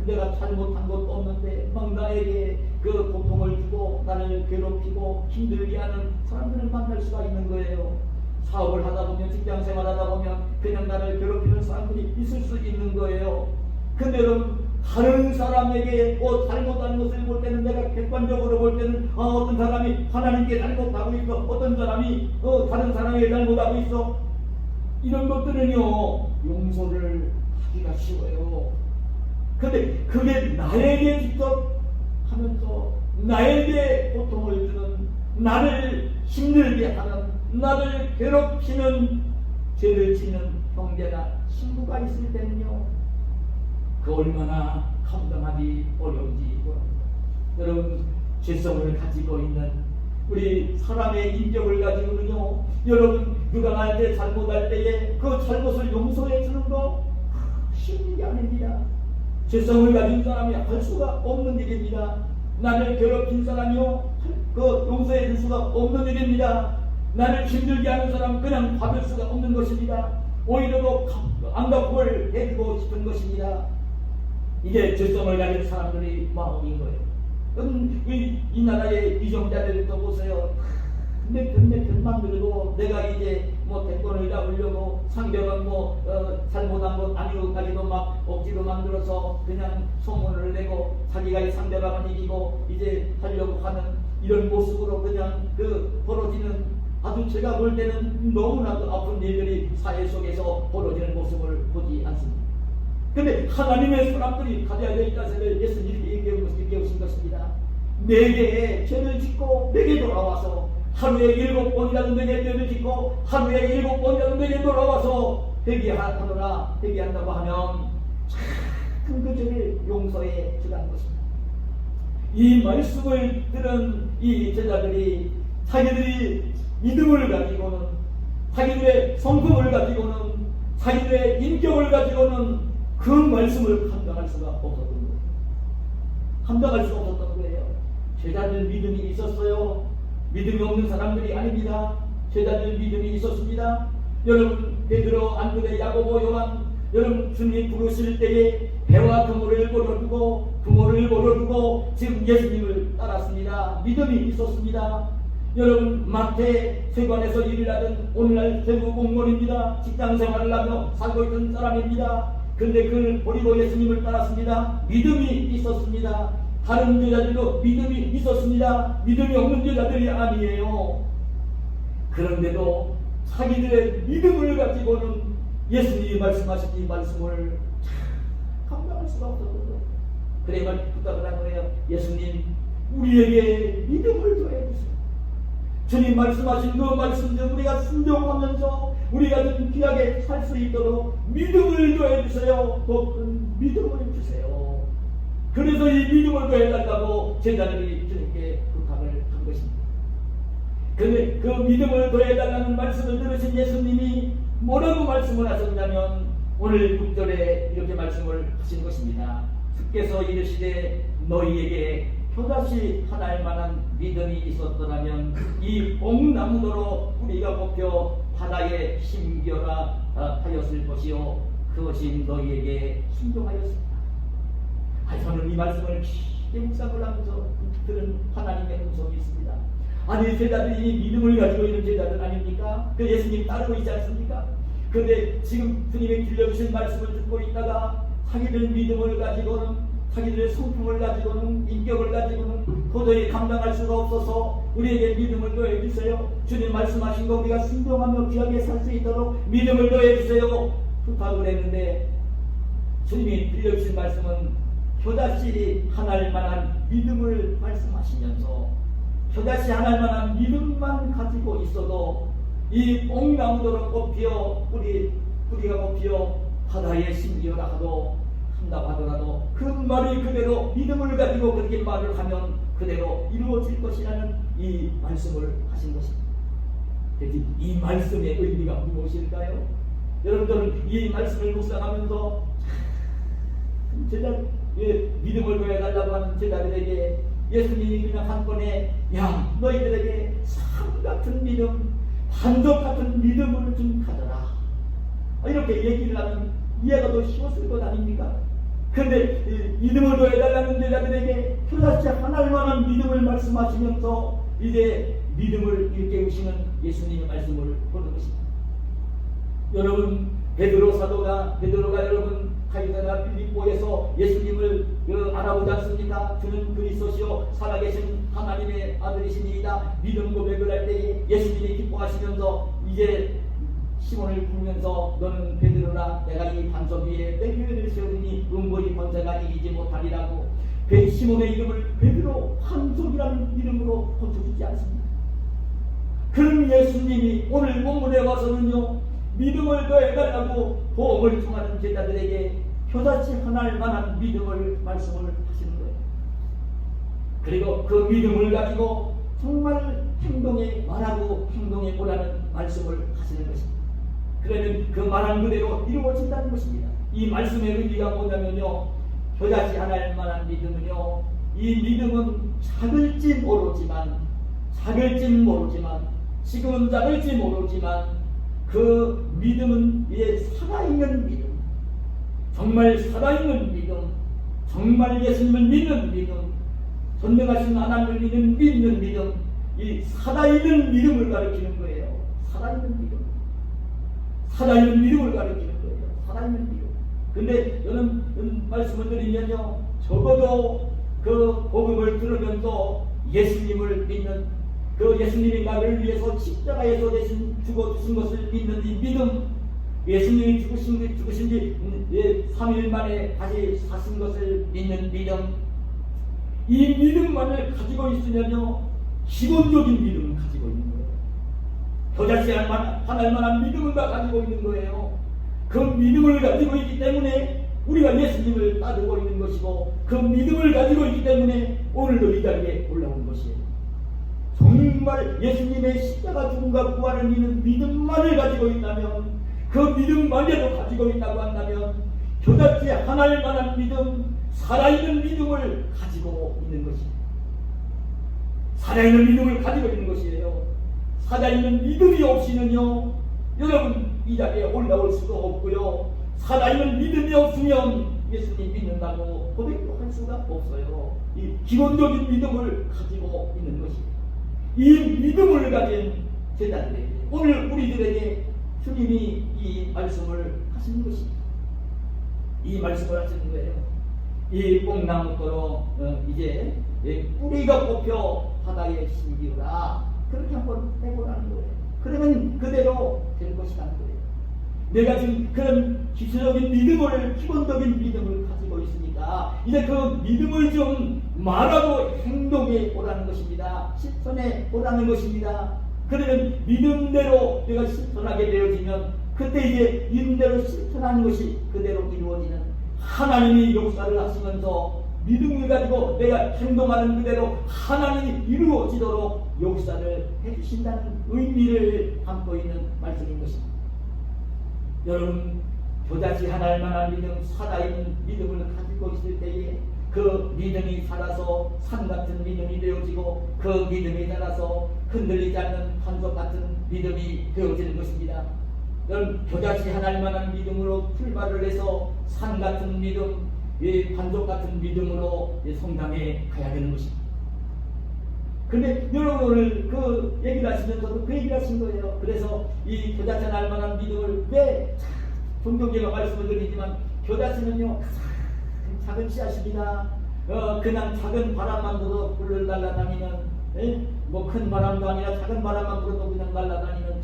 Speaker 1: 내가 잘못한 것도 없는데 막 나에게 그 고통을 주고 나를 괴롭히고 힘들게 하는 사람들을 만날 수가 있는 거예요. 사업을 하다 보면 직장 생활하다 보면 그냥 나를 괴롭히는 사람들이 있을 수 있는 거예요. 근데 여러분 다른 사람에게 잘못하는 것을 볼 때는 내가 객관적으로 볼 때는 어떤 사람이 하나님께 잘못하고 있어, 어떤 사람이 다른 사람에게 잘못하고 있어, 이런 것들은요 용서를 하기가 쉬워요. 근데 그게 나에게 직접 하면서 나에게 고통을 주는, 나를 힘들게 하는, 나를 괴롭히는 죄를 짓는 형제나 친구가 있을 때는요 그 얼마나 감당하기 어려운지 모릅니다. 여러분 죄성을 가지고 있는 우리 사람의 인격을 가지고는요 여러분 누가 나한테 잘못할 때에 그 잘못을 용서해 주는 거 쉬운 일이 아닙니다. 죄성을 가진 사람이 할 수가 없는 일입니다. 나를 괴롭힌 사람이요 그 용서해 줄 수가 없는 일입니다. 나를 힘들게 하는 사람 그냥 받을 수가 없는 것입니다. 오히려 더 안갚을 해주고 싶은 것입니다. 이게 죄성을 가진 사람들의 마음인 거예요. 이 나라의 이정자들도 보세요. 근데 편만 들고 내가 이제 뭐 대권을 잡으려고 상대방 잘못한 것 아니고까지도 막 억지로 만들어서 그냥 소문을 내고 자기가 이 상대방을 이기고 이제 하려고 하는 이런 모습으로 그냥 벌어지는, 아주 제가 볼 때는 너무나도 아픈 일들이 사회 속에서 벌어지는 모습을 보지 않습니다. 근데 하나님의 사람들이 가져야 될 자세를 예수님이 얘기하신 것입니다. 내게 죄를 짓고 내게 돌아와서 하루에 7번이라도 내게 죄를 짓고 하루에 7번이라도 내게 돌아와서 회개하노라, 회개한다고 하면 참 그 죄를 용서해 주라는 것입니다. 이 말씀을 들은 이 제자들이 자기들이 믿음을 가지고는, 자기들의 성품을 가지고는, 자기들의 인격을 가지고는 그 말씀을 감당할 수가 없었던 거예요. 감당할 수가 없었던 거예요. 제자들 믿음이 있었어요. 믿음이 없는 사람들이 아닙니다. 제자들 믿음이 있었습니다. 여러분 베드로, 안드레, 야고보, 요한, 여러분 주님 부르실 때에 배와 그물을 버려두고 지금 예수님을 따랐습니다. 믿음이 있었습니다. 여러분 마태 세관에서 일을 하던 오늘날 세부 공무원입니다. 직장 생활을 하며 살고 있던 사람입니다. 근데 그를 버리고 예수님을 따랐습니다. 믿음이 있었습니다. 다른 제자들도 믿음이 있었습니다. 믿음이 없는 제자들이 아니에요. 그런데도 자기들의 믿음을 가지고는 예수님이 말씀하신 이 말씀을 감당할 수가 없었거든요. 그래 말 부탁을 한 거예요. 예수님 우리에게 믿음을 더해주세요. 주님 말씀하신 그 말씀들 우리가 순종하면서 우리가 좀 귀하게 살 수 있도록 믿음을 더해주세요. 더 큰 믿음을 주세요. 그래서 이 믿음을 더해달라고 제자들이 주님께 부탁을 한 것입니다. 그런데 그 믿음을 더해달라는 말씀을 들으신 예수님이 뭐라고 말씀을 하셨냐면 오늘 6절에 이렇게 말씀을 하신 것입니다. 주께서 이르시되 너희에게 표다시 하나일 만한 믿음이 있었더라면 이 뽕나무더러 뿌리가 뽑혀 바다에 심겨라 하였을 것이요 그것이 너희에게 순종하였습니다. 저는 이 말씀을 깊게 묵상을 하면서 들은 하나님의 음성이 있습니다. 아니 제자들이 믿음을 가지고 있는 제자들 아닙니까? 그 예수님 따르고 있지 않습니까? 그런데 지금 주님이 들려주신 말씀을 듣고 있다가 자기들 믿음을 가지고는, 자기들의 성품을 가지고는, 인격을 가지고는 도저히 감당할 수가 없어서 우리에게 믿음을 더해주세요. 주님 말씀하신 거 우리가 순종하며 귀하게 살 수 있도록 믿음을 더해주세요 부탁을 했는데 주님이 들려주신 말씀은 표다시 하나일 만한 믿음을 말씀하시면서 표다시 하나일 만한 믿음만 가지고 있어도 이 뽕나무도로 뽑혀 뿌리가 뽑혀 바다에 심기어라 한다고 하더라도 그 말이 그대로 믿음을 가지고 그렇게 말을 하면 그대로 이루어질 것이라는 이 말씀을 하신 것입니다. 그래서 이 말씀의 의미가 무엇일까요? 여러분들은 이 말씀을 묵상하면서 제자 믿음을 보여달라고 하는 제자들에게 예수님이 그냥 한 번에 야 너희들에게 산 같은 믿음, 반석 같은 믿음을 좀 가져라 이렇게 얘기를 하면 이해가 더 쉬웠을 것 아닙니까? 그런데 믿음을 보여달라는 제자들에게 표사시 하나할 만한 믿음을 말씀하시면서 이제 믿음을 일깨우시는 예수님의 말씀을 보는 것입니다. 여러분 베드로가 여러분 가이사랴 빌립보에서 예수님을 알아보지 않습니까? 주는 그리스도시요 살아계신 하나님의 아들이시니이다 믿음 고백을 할 때에 예수님이 기뻐하시면서 이제 시몬을 부르면서 너는 베드로라 내가 이 반석 위에 내 교회를 세우니 음보이 권세가 이기지 못하리라고 시몬의 이름을 베드로 반석이라는 이름으로 붙여주지 않습니다. 그럼 예수님이 오늘 본문에 와서는요 믿음을 더해달라고 보험을 청하는 제자들에게 표사시 하나할 만한 믿음을 말씀을 하시는 거예요. 그리고 그 믿음을 가지고 정말 행동에 말하고 행동에 보라는 말씀을 하시는 것입니다. 그러면 그 말한 그대로 이루어진다는 것입니다. 이 말씀의 의미가 뭐냐면요 표사시 하나할 만한 믿음은요 이 믿음은 작을지 모르지만 지금은 작을지 모르지만 그 믿음은 이제 살아있는 믿음, 정말 살아있는 믿음, 정말 예수님을 믿는 믿음, 전능하신 하나님을 믿는 믿음, 이 살아있는 믿음을 가리키는 거예요. 살아있는 믿음을 가리키는 거예요. 살아있는 믿음. 근데 저는 말씀을 드리면요, 적어도 그 복음을 들으면서 예수님을 믿는 그 예수님이 나를 위해서 십자가에서 대신 죽어주신 것을 믿는 이 믿음, 예수님이 죽으신 지 3일 만에 다시 사신 것을 믿는 믿음, 이 믿음만을 가지고 있으면요 기본적인 믿음을 가지고 있는 거예요. 표사시 하나할 만한 믿음을 다 가지고 있는 거예요. 그 믿음을 가지고 있기 때문에 우리가 예수님을 따르고 있는 것이고 그 믿음을 가지고 있기 때문에 오늘도 이 자리에 올라온 것이에요. 정말 예수님의 십자가 죽음과 부활을 믿는 믿음만을 가지고 있다면 그 믿음만이라도 가지고 있다고 한다면 표사시 하나할 만한 믿음, 살아있는 믿음을 가지고 있는 것입니다. 살아있는 믿음을 가지고 있는 것이에요. 살아있는 믿음이 없이는요 여러분 이 자리에 올라올 수도 없고요 살아있는 믿음이 없으면 예수님 믿는다고 고백도 할 수가 없어요. 이 기본적인 믿음을 가지고 있는 것입니다. 이 믿음을 가진 제자들에게 오늘 우리들에게 주님이 이 말씀을 하시는 것입니다. 이 말씀을 하시는 거예요. 이 뽕나무토로 이제 뿌리가 뽑혀 바다에 심기우라 그렇게 한번 해보라는 거예요. 그러면 그대로 될 것이라는 거예요. 내가 지금 그런 기초적인 믿음을 기본적인 믿음을 가지고 있으니까 이제 그 믿음을 좀 말하고 행동에 오라는 것입니다. 실천에 오라는 것입니다. 그러면 믿음대로 내가 실천하게 되어지면 그때 이제 믿음대로 실천하는 것이 그대로 이루어지는 하나님이 역사를 하시면서 믿음을 가지고 내가 행동하는 그대로 하나님이 이루어지도록 역사를 해주신다는 의미를 담고 있는 말씀인 것입니다. 여러분 표사시 하나할 만한 믿음, 살아있는 믿음을 가지고 있을 때에 그 믿음이 살아서 산같은 믿음이 되어지고 그 믿음이 살아서 흔들리지 않는 반석 같은 믿음이 되어지는 것입니다. 여러분 표사시 하나할 만한 믿음으로 출발을 해서 산같은 믿음, 반석 같은 믿음으로 성당에 가야 되는 것입니다. 근데 여러분 오늘 그 얘기를 하시면서도 그 얘기를 하신 거예요. 그래서 이 표사시 하나할 만한 믿음을 왜 종종 제가 말씀을 드리지만 표사시는요 작은 씨앗입니다. 그냥 작은 바람만 불어 불을 날아다니는 뭐 큰 바람도 아니라 작은 바람만 불어도 그냥 날아다니는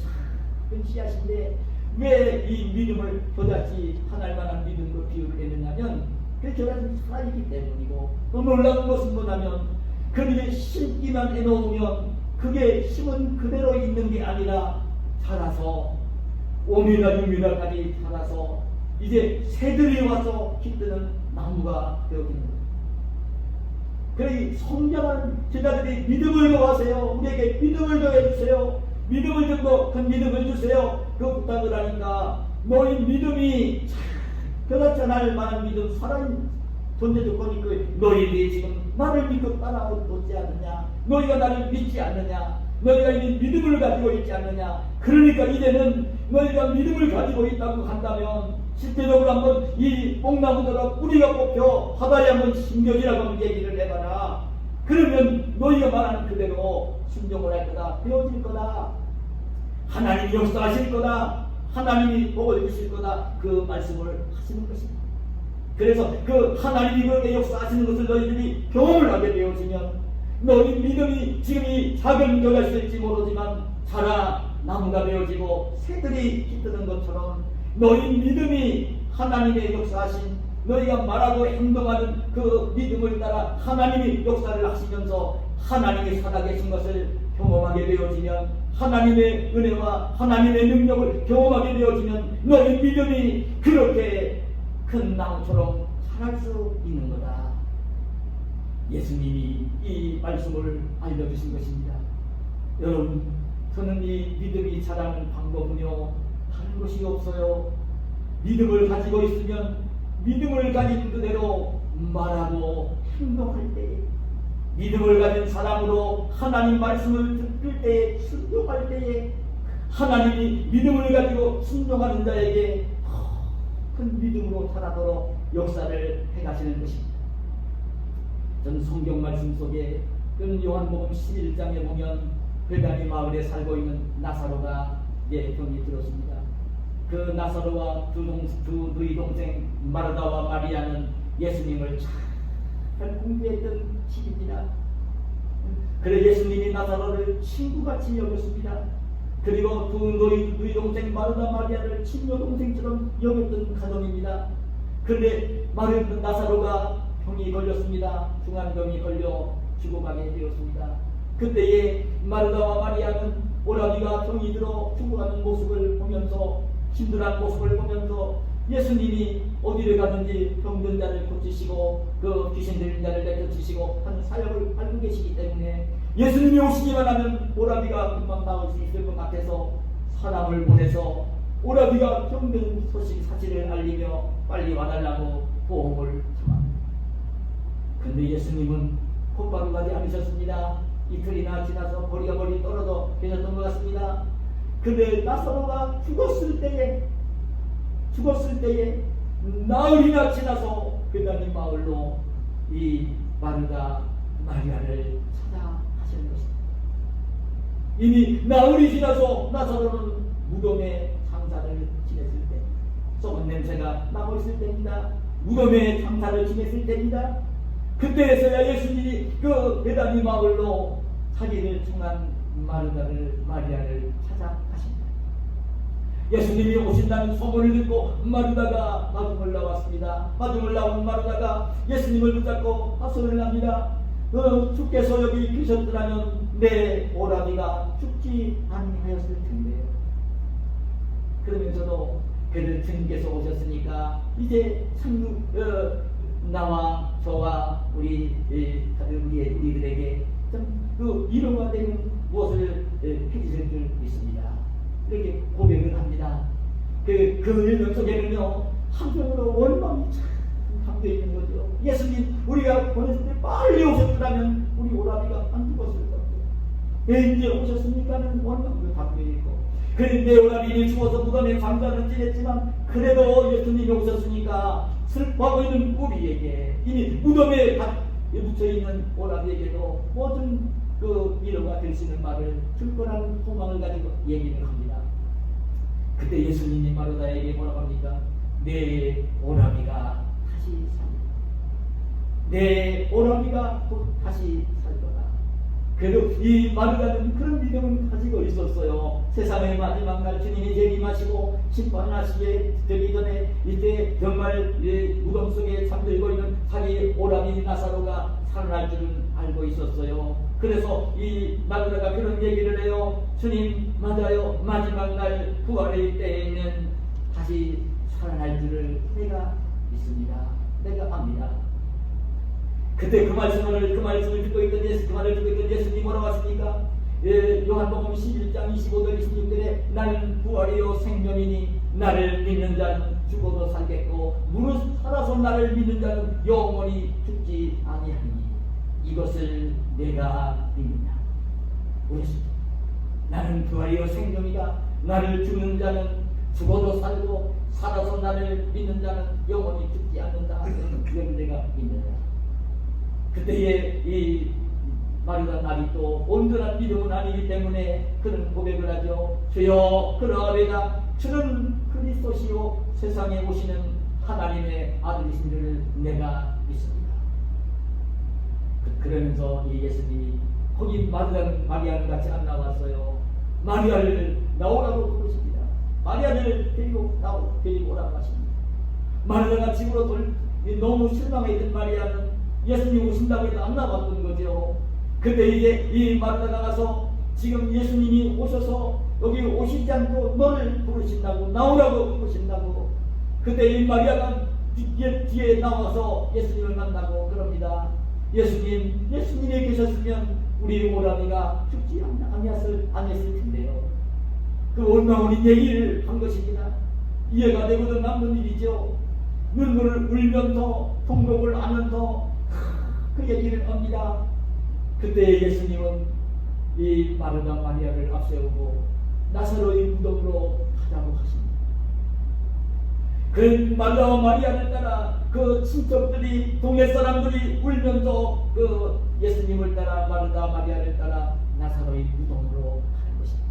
Speaker 1: 작은 씨앗인데 왜 이 믿음을 표사시 하나할 만한 믿음으로 비유를 했느냐면 그 교회는 살아있기 때문이고 또 놀라운 것은 뭐냐면 그게 심기만 해놓으면 그게 심은 그대로 있는 게 아니라 자라서 5m, 6m까지 자라서 이제 새들이 와서 깃드는 나무가 되어지는 거예요. 그러니 성장한 제자들이 믿음을 더하세요. 우리에게 믿음을 더해주세요. 믿음을 좀 더 큰 믿음을 주세요. 그 부탁을 하니까 너희 믿음이 벼같이 날 만한 믿음, 살아있는 존재 조건이 그 너희들이 지금 나를 믿고 따라오지 않느냐, 너희가 나를 믿지 않느냐, 너희가 이미 믿음을 가지고 있지 않느냐. 그러니까 이제는 너희가 믿음을 가지고 있다고 한다면 실제적으로 한번 이 뽕나무처럼 뿌리가 뽑혀 바다에 한번 심겨지라고 한번 얘기를 해봐라. 그러면 너희가 말하는 그대로 순종을 할 거다, 되어질 거다, 하나님이 역사하실 거다, 하나님이 복을 주실 거다, 그 말씀을 하시는 것입니다. 그래서 그 하나님이 그렇게 역사하시는 것을 너희들이 경험을 하게 되어지면 너희 믿음이 지금 이 작은 겨자씨일지 모르지만 자라 나무가 되어지고 새들이 깃드는 것처럼 너희 믿음이 하나님의 역사하신, 너희가 말하고 행동하는 그 믿음을 따라 하나님이 역사를 하시면서 하나님이 살아계신 것을 경험하게 되어지면, 하나님의 은혜와 하나님의 능력을 경험하게 되어지면 너희 믿음이 그렇게 큰 나무처럼 자랄 수 있는 거다. 예수님이 이 말씀을 알려주신 것입니다. 여러분, 저는 이 믿음이 자라는 방법은요, 다른 것이 없어요. 믿음을 가지고 있으면 믿음을 가진 그대로 말하고 행동할 때, 믿음을 가진 사람으로 하나님 말씀을 듣을 때에, 순종할 때에 하나님이 믿음을 가지고 순종하는 자에게 큰 믿음으로 자라도록 역사를 행하시는 것입니다. 저는 성경 말씀 속에 요한복음 11장에 보면 베다니 마을에 살고 있는 나사로가 병이 들었습니다. 그 나사로와 두 너희 동생 마르다와 마리아는 예수님을 잘 공부했던 시기입니다. 그래 예수님이 나사로를 친구같이 여겼습니다. 그리고 너희 동생 마르다 마리아를 친녀 동생처럼 여겼던 가정입니다. 그런데 나사로가 병이 걸렸습니다. 중환병이 걸려 죽어가게 되었습니다. 그때에 마르다와 마리아는 오라비가 병이 들어 죽어가는 모습을 보면서, 힘들어하는 모습을 보면서 예수님이 어디를 가든지 병든 자를 고치시고 그 귀신 들린 자를 내쫓으시고 하는 사역을 알고 계시기 때문에 예수님이 오시기만 하면 오라비가 금방 나올 수 있을 것 같아서 사람을 보내서 오라비가 병든 소식 사실을 알리며 빨리 와달라고 보험을 청합니다. 그런데 예수님은 곧바로 가지 않으셨습니다. 이틀이나 지나서 거리가 멀리 떨어져 계셨던 것 같습니다. 그런데 나사로가 죽었을 때에 나흘이나 지나서 베다니 마을로 이 마르다 마리아를 찾아가시는 것입니다. 이미 나흘이 지나서 나사로는 무덤에 장사를 지냈을 때, 썩은 냄새가 나고 있을 때입니다. 무덤에 장사를 지냈을 때입니다. 그때에서야 예수님이 그 베다니 마을로 자기를 청한 마리아를 찾아가십니다. 예수님이 오신다는 소문을 듣고 마르다가 마중을 나왔습니다. 마중을 나온 마르다가 예수님을 붙잡고 하소연을 합니다. 주께서 여기 계셨더라면 내 오라비가 죽지 아니하였을 텐데요. 그러면서도 그들 주님께서 오셨으니까 이제 나와 저와 우리들에게 그 위로가 되는 무엇을 해주실 줄 믿습니다. 이렇게 고백을 합니다. 그 일명 속에는요, 한편으로 원망이 참 담겨 있는 거죠. 예수님, 우리가 보냈을 때 빨리 오셨더라면 우리 오라비가 안 죽었을 건데 왜 이제 오셨습니까는 원망도 담겨 있고, 그런데 내 오라비는 죽어서 무덤에 장사를 지냈지만 그래도 예수님이 오셨으니까 슬퍼하고 있는 우리에게, 이미 무덤에 묻혀있는 오라비에게도 모든 그 위로가 될 수 있는 말을 줄 거라는 소망을 가지고 얘기를 합니다. 그때 예수님이 마르다에게 뭐라고 합니까? 내 오라비가 다시 살리라. 내 오라비가 곧 다시 살 거다. 그래도 이 마르다는 그런 믿음을 가지고 있었어요. 세상의 마지막 날 주님이 재림하시고 심판하시게 되기 전에 이때 정말 무덤 속에 잠들고 있는 자기 오라비 나사로가 살아날 줄은 알고 있었어요. 그래서 이 마르다가 그런 얘기를 해요. 주님, 맞아요. 마지막 날 부활의 때에는 다시 살아날 줄을 내가 믿습니다. 내가 압니다. 그때 그 말씀을 듣고 있던 그 말을 듣고 있던 예수님이 뭐라고 하십니까? 요한복음 11장 25절 26절에 나는 부활이요 생명이니 나를 믿는 자는 죽어도 살겠고 무릇 살아서 나를 믿는 자는 영원히 죽지 아니하니 이것을 내가 믿느냐. 그렇습니다. 나는 부활이요 생명이다. 나를 죽는 자는 죽어도 살고 살아서 나를 믿는 자는 영원히 죽지 않는다. 이걸 내가 믿느냐. 그때의 이 마르다날이 또 온전한 믿음은 아니기 때문에 그는 고백을 하죠. 주여 그러하리다. 주는 그리스도시요 세상에 오시는 하나님의 아들이신 줄을 내가 믿습니다. 그러면서 이 예수님이 거기 마리아는 같이 안 나왔어요. 마리아를 나오라고 부르십니다. 마리아를 데리고 오라고 하십니다. 마리아가 집으로 너무 실망했던 마리아는 예수님 오신다고 해도 안 나왔던 거죠. 근데 이제 이 마리아가 나가서 지금 예수님이 오셔서 여기 오시지 않고 너를 부르신다고 나오라고 부르신다고. 그때 이 마리아가 뒤에 나와서 예수님을 만나고 그럽니다. 예수님이 계셨으면 우리 오라비가 죽지 아니했을 텐데요. 그 원망원인 얘기를 한 것입니다. 이해가 되고도 남는 일이죠. 눈물을 울면서 통곡을 하면서 그 얘기를 합니다. 그때 예수님은 이 마르다 마리아를 앞세우고 나사로의 무덤으로 가자고 하십니다. 그 마르다 마리아를 따라 그 친척들이 동네 사람들이 울면서 그 예수님을 따라 마르다 마리아를 따라 나사로의 무덤으로 가는 것입니다.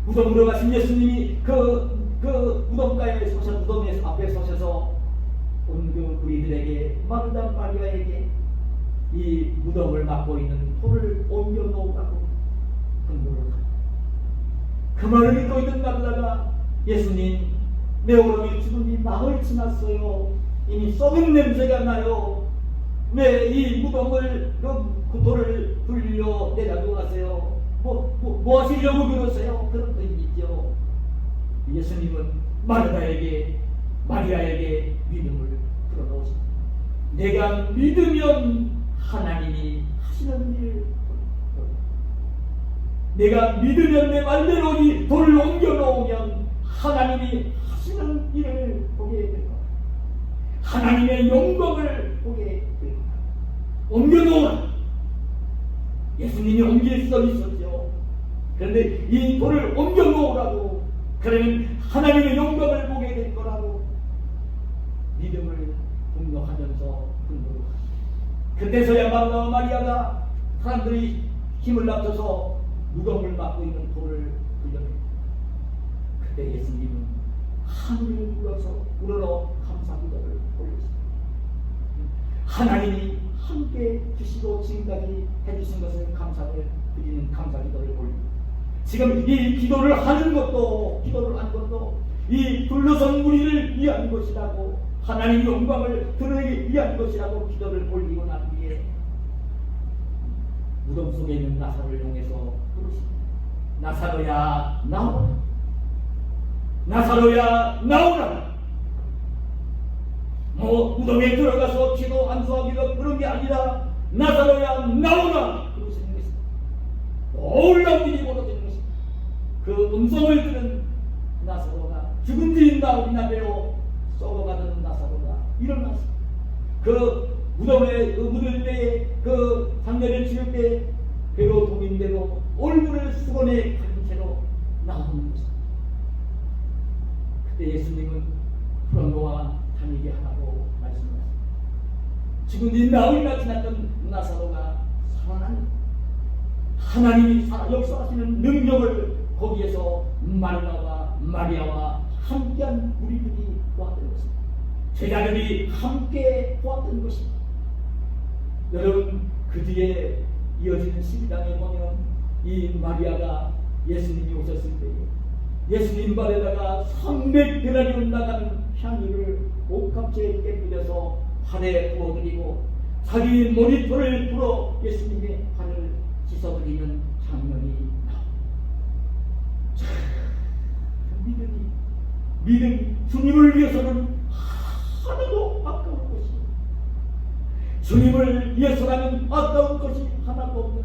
Speaker 1: 무덤으로 가신 예수님이 그 무덤가에 무덤에 앞에 서셔서 온 그 우리들에게 마르다 마리아에게 이 무덤을 막고 있는 돌을 옮겨 놓으라고 권고를 합니다. 그 말을 믿고 있던 마르다가 예수님 내 오람이 죽은 지 나흘 지났어요. 이미 썩은 냄새가 나요. 왜 이 무덤을 그 돌을 불려 내려고 가세요? 뭐 하시려고 그러세요? 그런 의미죠. 예수님은 마리아에게 믿음을 불어넣으십니다. 내가 믿으면 하나님이 하시는 일을 내가 믿으면 내 말대로 이 돌을 옮겨 놓으면 하나님이 하시는 일을 보게 될 겁니다. 하나님의 영광을 보게 될 겁니다. 옮겨 놓으라. 예수님이 옮길 수 있었죠. 그런데 이 돌을 옮겨 놓으라고. 그러면 하나님의 영광을 보게 될 거라고 믿음을 공격하면서 분노하십니다. 그때서야 마리아가 사람들이 힘을 합쳐서 무덤을 막고 있는 돌을 불려냅니다. 그때 예수님은 하늘을 우러러 감사기도를 올리십니다. 하나님이 함께 주시고 지금까지 해주신 것을 감사를 드리는 감사기도를 올립니다. 지금 이 기도를 하는 것도 이 둘러선 무리를 위한 것이라고 하나님의 영광을 드러내기 위한 것이라고 기도를 올리고 난 뒤에 무덤 속에 있는 나사로를 향해서 부르십니다. 나사로야 나오라. 나사로야 나오라. 무덤에 들어가서 기도 안수하기가 그런 게 아니라 나사로야 나오라 그러시는 것입니다. 놀라운 일이 벌어지는 것입니다. 그 음성을 들은 나사로가 죽은 지 나오리나 배로 썩어가는 나사로가 일어났습니다. 그 무덤에 묻을 때에 그 장례를 치를 때 배로 동인대로 얼굴을 수건에 가린 채로 나오는 것입니다. 그때 예수님은 풀어놓아 다니게 하라고 말씀하셨습니다. 죽은 지 나흘이나 지났던 나사로가 살아난 하나님이 역사하시는 능력을 거기에서 마리아와 함께한 우리들이 보았던 것입니다. 제자들이 함께 보았던 것입니다. 여러분 그 뒤에 이어지는 12장에 보면 이 마리아가 예수님이 오셨을 때 예수님 발에다가 300데나리온 나가는 향유를 옥합채에 뿌려서 발에 부어드리고 자기 머리털을 불어 예수님의 발을 씻어드리는 장면이 나옵니다. 믿음이 믿음, 주님을 위해서는 하나도 아까운 것이, 주님을 위해서라면 아까운 것이 하나도 없는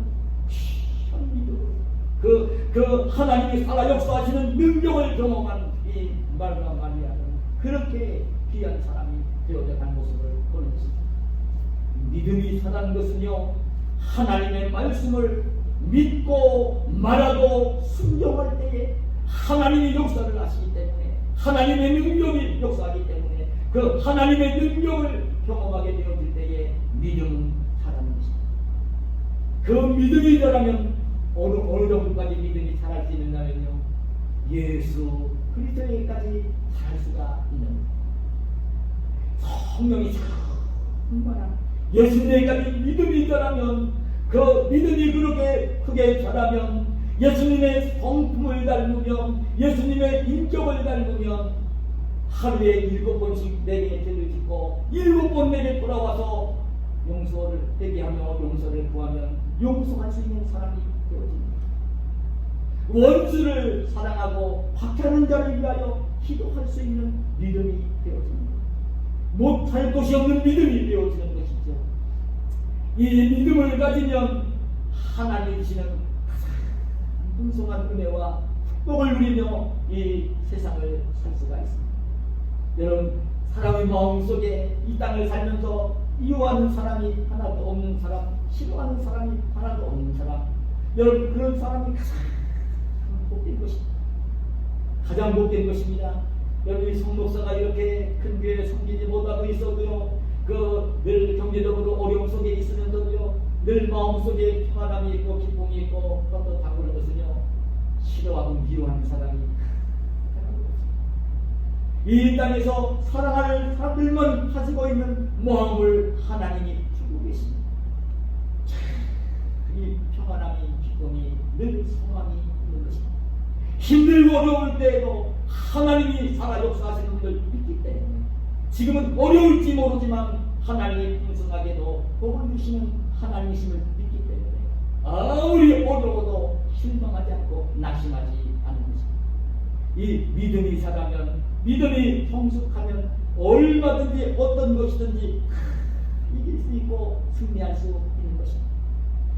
Speaker 1: 귀한 믿음, 그 하나님이 살아 역사하시는 능력을 경험한 이 말과 마리아는 그렇게 귀한 사람이 되어져간 모습을 보는 것입니다. 믿음이 사는 것은요, 하나님의 말씀을 믿고 말하고 순종할 때에 하나님이 역사를 하시기 때문에, 하나님의 능력이 역사하기 때문에 그 하나님의 능력을 경험하게 되어질 때에 믿음은 자라는 것입니다. 그 믿음이 자라면 어느 정도까지 믿음이 자랄 수 있느냐면요, 예수 그리스도에까지 자랄 수가 있는 겁니다. 성령이 충만한 예수님에까지 믿음이 자라면, 그 믿음이 그렇게 크게 자라면 예수님의 성품을 닮으면, 예수님의 인격을 닮으면 하루에 7번씩 내게 죄를 짓고 7번 내게 돌아와서 용서를 회개하며 용서를 구하면 용서할 수 있는 사람이 되어집니다. 원수를 사랑하고 박해하는 자를 위하여 기도할 수 있는 믿음이 되어집니다. 못할 것이 없는 믿음이 되어지는 것이죠. 이 믿음을 가지면 하나님이 주시는 가장 풍성한 은혜와 축복을 누리며 이 세상을 살 수가 있습니다. 여러분, 사람의 마음속에 이 땅을 살면서 미워하는 사람이 하나도 없는 사람, 싫어하는 사람이 하나도 없는 사람, 여러분, 그런 사람이 가장 복된 것입니다. 가장 복된 것입니다. 여러분, 성목사가 이렇게 큰 교회에 섬기지 못하고 있어도요, 늘 경제적으로 어려움 속에 있으면서도요, 늘 마음속에 평안함이 있고 기쁨이 있고 떳떳하고 그런 것은요, 싫어하고 미워하는 사람이 이 땅에서 사랑할 사람들만 가지고 있는 마음을 하나님이 주고 계십니다. 이 평안함이, 기쁨이, 늘 소망이 있는 것입니다. 힘들고 어려울 때에도 하나님이 살아 역사하시는 분을 믿기 때문에, 지금은 어려울지 모르지만 하나님이 풍성하게도 복을 주시는 하나님이심을 믿기 때문에 아무리 어려워도 실망하지 않고 낙심하지 않는 것입니다. 이 믿음이 자라면, 믿음이 성숙하면 얼마든지 어떤 것이든지 이길 수 있고 승리할 수 있는 것입니다.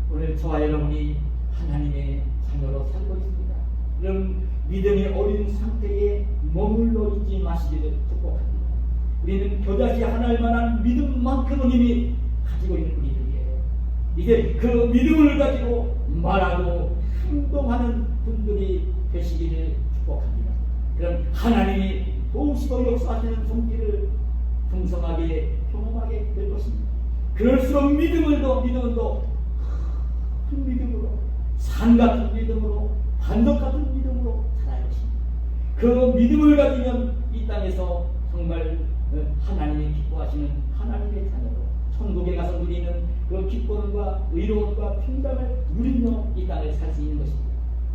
Speaker 1: 오늘 저와 여러분이 하나님의 자녀로 살고 있습니다. 이런 믿음이 어린 상태에 머물러 있지 마시기를 축복합니다. 우리는 겨자씨 하나일 만한 믿음만큼은 이미 가지고 있는 분들이에요. 이제 그 믿음을 가지고 말하고 행동하는 분들이 되시기를 축복합니다. 그럼 하나님이 도우시고 역사하시는 손길을 풍성하게 경험하게 될 것입니다. 그럴수록 믿음은 더 큰 믿음으로, 산 같은 믿음으로, 반석 같은 믿음으로 자랄 것입니다. 그 믿음을 가지면 이 땅에서 정말 하나님이 기뻐하시는 하나님의 자녀로 천국에 가서 누리는 그 기쁨과 의로움과 평강을 누리며 이 땅을 살 수 있는 것입니다.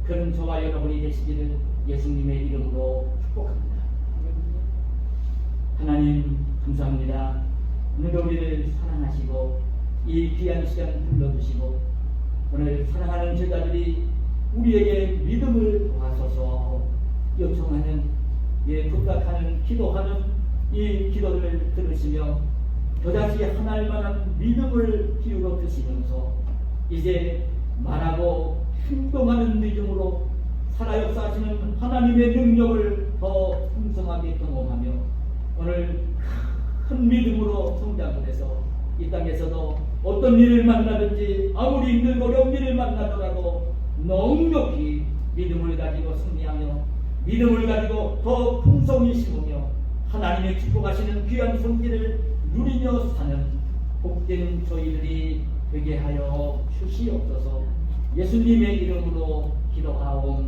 Speaker 1: 그런 저와 여러분이 되시기를 예수님의 이름으로 축복합니다. 하나님 감사합니다. 오늘도 우리를 사랑하시고 이 귀한 시간 불러주시고 오늘 사랑하는 제자들이 우리에게 믿음을 도와줘서 요청하는, 부탁하는, 기도하는 이 기도를 들으시며 겨자씨 하나일 만한 믿음을 기울여 드시면서 이제 말하고 행동하는 믿음으로 살아 역사하시는 하나님의 능력을 더 풍성하게 경험하며 오늘 큰 믿음으로 성장을 해서 이 땅에서도 어떤 일을 만나든지 아무리 힘들고 어려운 일을 만나더라도 넉넉히 믿음을 가지고 승리하며 믿음을 가지고 더 풍성히 심으며 하나님의 축복하시는 귀한 손길을 누리며 사는 복된 저희들이 되게 하여 주시옵소서. 예수님의 이름으로 기도하옵나이다.